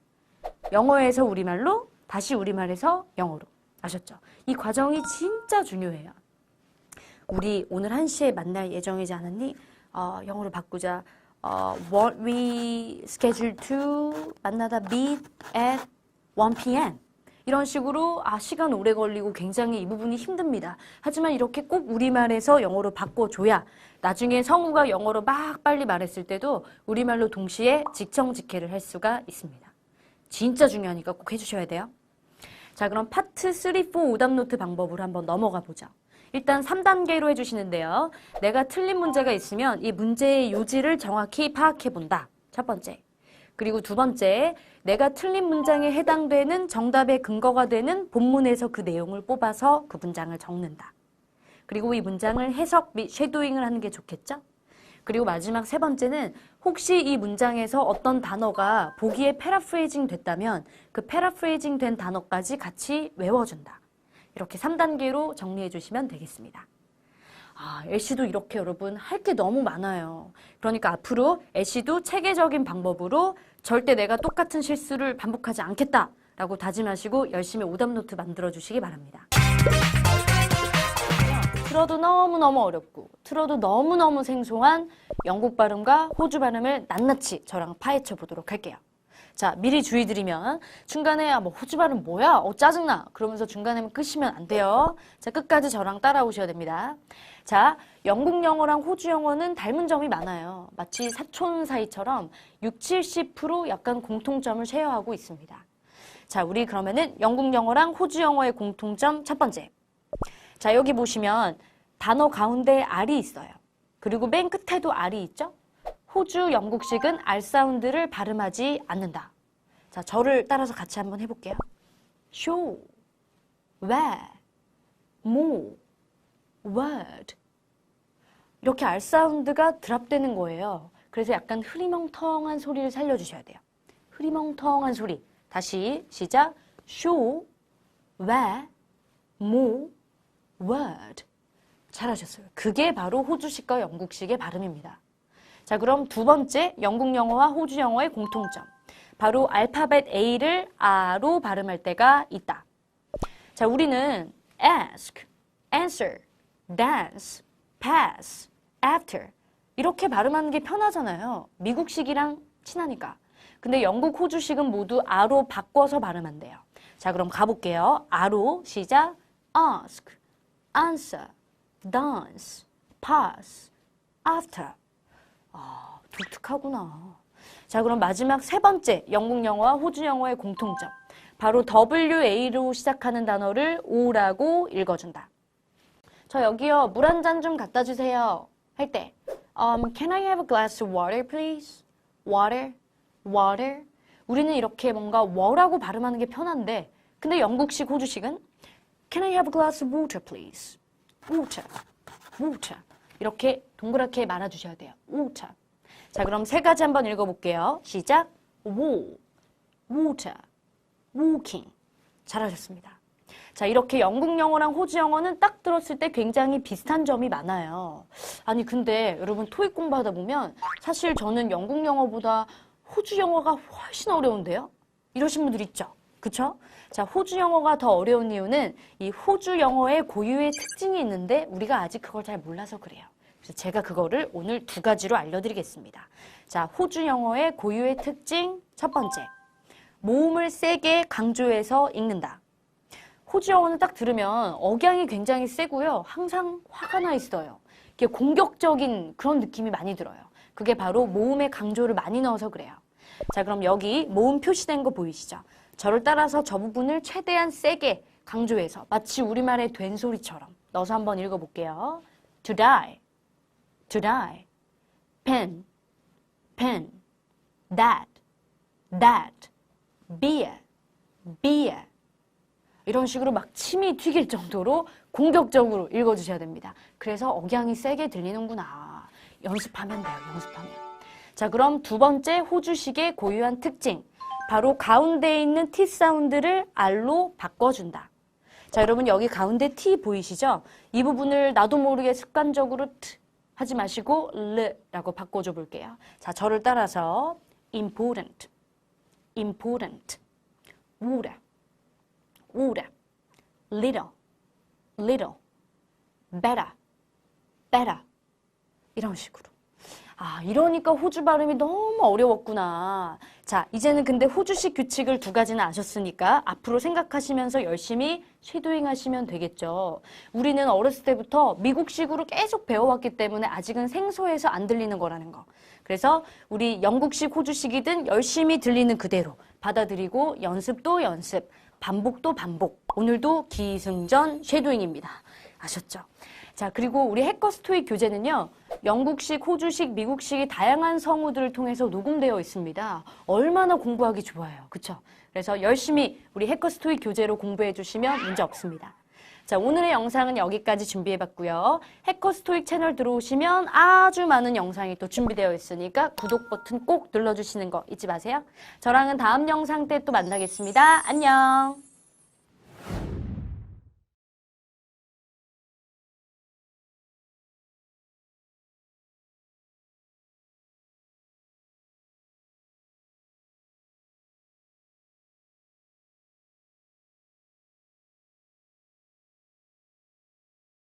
영어에서 우리말로, 다시 우리말에서 영어로. 아셨죠? 이 과정이 진짜 중요해요. 우리 오늘 1시에 만날 예정이지 않았니? 영어로 바꾸자. What we scheduled to 만나다 meet at 1 p.m. 이런 식으로 시간 오래 걸리고 굉장히 이 부분이 힘듭니다. 하지만 이렇게 꼭 우리말에서 영어로 바꿔줘야 나중에 성우가 영어로 막 빨리 말했을 때도 우리말로 동시에 직청직해를 할 수가 있습니다. 진짜 중요하니까 꼭 해주셔야 돼요. 자, 그럼 파트 3, 4 오답노트 방법으로 한번 넘어가 보죠. 일단 3단계로 해주시는데요. 내가 틀린 문제가 있으면 이 문제의 요지를 정확히 파악해 본다. 첫 번째. 그리고 두 번째, 내가 틀린 문장에 해당되는 정답의 근거가 되는 본문에서 그 내용을 뽑아서 그 문장을 적는다. 그리고 이 문장을 해석 및 쉐도잉을 하는 게 좋겠죠? 그리고 마지막 세 번째는 혹시 이 문장에서 어떤 단어가 보기에 패러프레이징 됐다면 그 패러프레이징 된 단어까지 같이 외워준다. 이렇게 3단계로 정리해 주시면 되겠습니다. 애쉬도 이렇게 여러분 할 게 너무 많아요. 그러니까 앞으로 애쉬도 체계적인 방법으로 절대 내가 똑같은 실수를 반복하지 않겠다라고 다짐하시고 열심히 오답노트 만들어 주시기 바랍니다. 틀어도 너무너무 어렵고 틀어도 너무너무 생소한 영국 발음과 호주 발음을 낱낱이 저랑 파헤쳐 보도록 할게요. 자, 미리 주의 드리면 중간에 뭐 호주 발음 뭐야? 짜증나. 그러면서 중간에만 끄시면 안 돼요. 자, 끝까지 저랑 따라오셔야 됩니다. 자, 영국 영어랑 호주 영어는 닮은 점이 많아요. 마치 사촌 사이처럼 60-70% 약간 공통점을 쉐어하고 있습니다. 자, 우리 그러면은 영국 영어랑 호주 영어의 공통점 첫 번째. 자, 여기 보시면 단어 가운데 R이 있어요. 그리고 맨 끝에도 R이 있죠? 호주 영국식은 R 사운드를 발음하지 않는다. 자, 저를 따라서 같이 한번 해볼게요. show, where, more, word. 이렇게 R 사운드가 드랍되는 거예요. 그래서 약간 흐리멍텅한 소리를 살려주셔야 돼요. 흐리멍텅한 소리. 다시 시작. show, where, more, word. 잘하셨어요. 그게 바로 호주식과 영국식의 발음입니다. 자, 그럼 두 번째 영국 영어와 호주 영어의 공통점. 바로 알파벳 A를 R로 발음할 때가 있다. 자, 우리는 ask, answer, dance, pass, after 이렇게 발음하는 게 편하잖아요. 미국식이랑 친하니까. 근데 영국, 호주식은 모두 R로 바꿔서 발음한대요. 자, 그럼 가볼게요. R로 시작. ask, answer, dance, pass, after. 독특하구나. 자, 그럼 마지막 세 번째 영국 영어와 호주 영어의 공통점. 바로 WA로 시작하는 단어를 O라고 읽어준다. 저 여기요, 물 한 잔 좀 갖다 주세요. 할 때, Can I have a glass of water, please? Water, water. 우리는 이렇게 뭔가 워라고 발음하는 게 편한데, 근데 영국식, 호주식은 Can I have a glass of water, please? Water, water. 이렇게 동그랗게 말아주셔야 돼요. water. 자, 그럼 세 가지 한번 읽어볼게요. 시작. wall, water, walking. 잘하셨습니다. 자, 이렇게 영국 영어랑 호주 영어는 딱 들었을 때 굉장히 비슷한 점이 많아요. 아니, 근데 여러분 토익 공부하다 보면 사실 저는 영국 영어보다 호주 영어가 훨씬 어려운데요? 이러신 분들 있죠? 그쵸? 자, 호주 영어가 더 어려운 이유는 이 호주 영어의 고유의 특징이 있는데 우리가 아직 그걸 잘 몰라서 그래요. 그래서 제가 그거를 오늘 두 가지로 알려드리겠습니다. 자, 호주 영어의 고유의 특징 첫 번째. 모음을 세게 강조해서 읽는다. 호주 영어는 딱 들으면 억양이 굉장히 세고요. 항상 화가 나 있어요. 이게 공격적인 그런 느낌이 많이 들어요. 그게 바로 모음의 강조를 많이 넣어서 그래요. 자, 그럼 여기 모음 표시된 거 보이시죠? 저를 따라서 저 부분을 최대한 세게 강조해서 마치 우리말의 된 소리처럼 넣어서 한번 읽어볼게요. To die, to die. pen, pen. that, that. beer, beer. 이런 식으로 막 침이 튀길 정도로 공격적으로 읽어주셔야 됩니다. 그래서 억양이 세게 들리는구나. 연습하면 돼요, 연습하면. 자, 그럼 두 번째 호주식의 고유한 특징. 바로 가운데에 있는 T 사운드를 R로 바꿔준다. 자, 여러분 여기 가운데 T 보이시죠? 이 부분을 나도 모르게 습관적으로 T 하지 마시고 L라고 바꿔줘 볼게요. 자, 저를 따라서 important, important, water, water, little, little, better, better 이런 식으로. 아, 이러니까 호주 발음이 너무 어려웠구나. 자, 이제는 근데 호주식 규칙을 두 가지는 아셨으니까 앞으로 생각하시면서 열심히 쉐도잉 하시면 되겠죠. 우리는 어렸을 때부터 미국식으로 계속 배워왔기 때문에 아직은 생소해서 안 들리는 거라는 거. 그래서 우리 영국식, 호주식이든 열심히 들리는 그대로 받아들이고 연습도 연습, 반복도 반복. 오늘도 기승전 쉐도잉입니다. 아셨죠? 자, 그리고 우리 해커스 토익 교재는요. 영국식, 호주식, 미국식이 다양한 성우들을 통해서 녹음되어 있습니다. 얼마나 공부하기 좋아요. 그쵸? 그래서 열심히 우리 해커 스토익 교재로 공부해 주시면 문제 없습니다. 자, 오늘의 영상은 여기까지 준비해봤고요. 해커 스토익 채널 들어오시면 아주 많은 영상이 또 준비되어 있으니까 구독 버튼 꼭 눌러주시는 거 잊지 마세요. 저랑은 다음 영상 때 또 만나겠습니다. 안녕!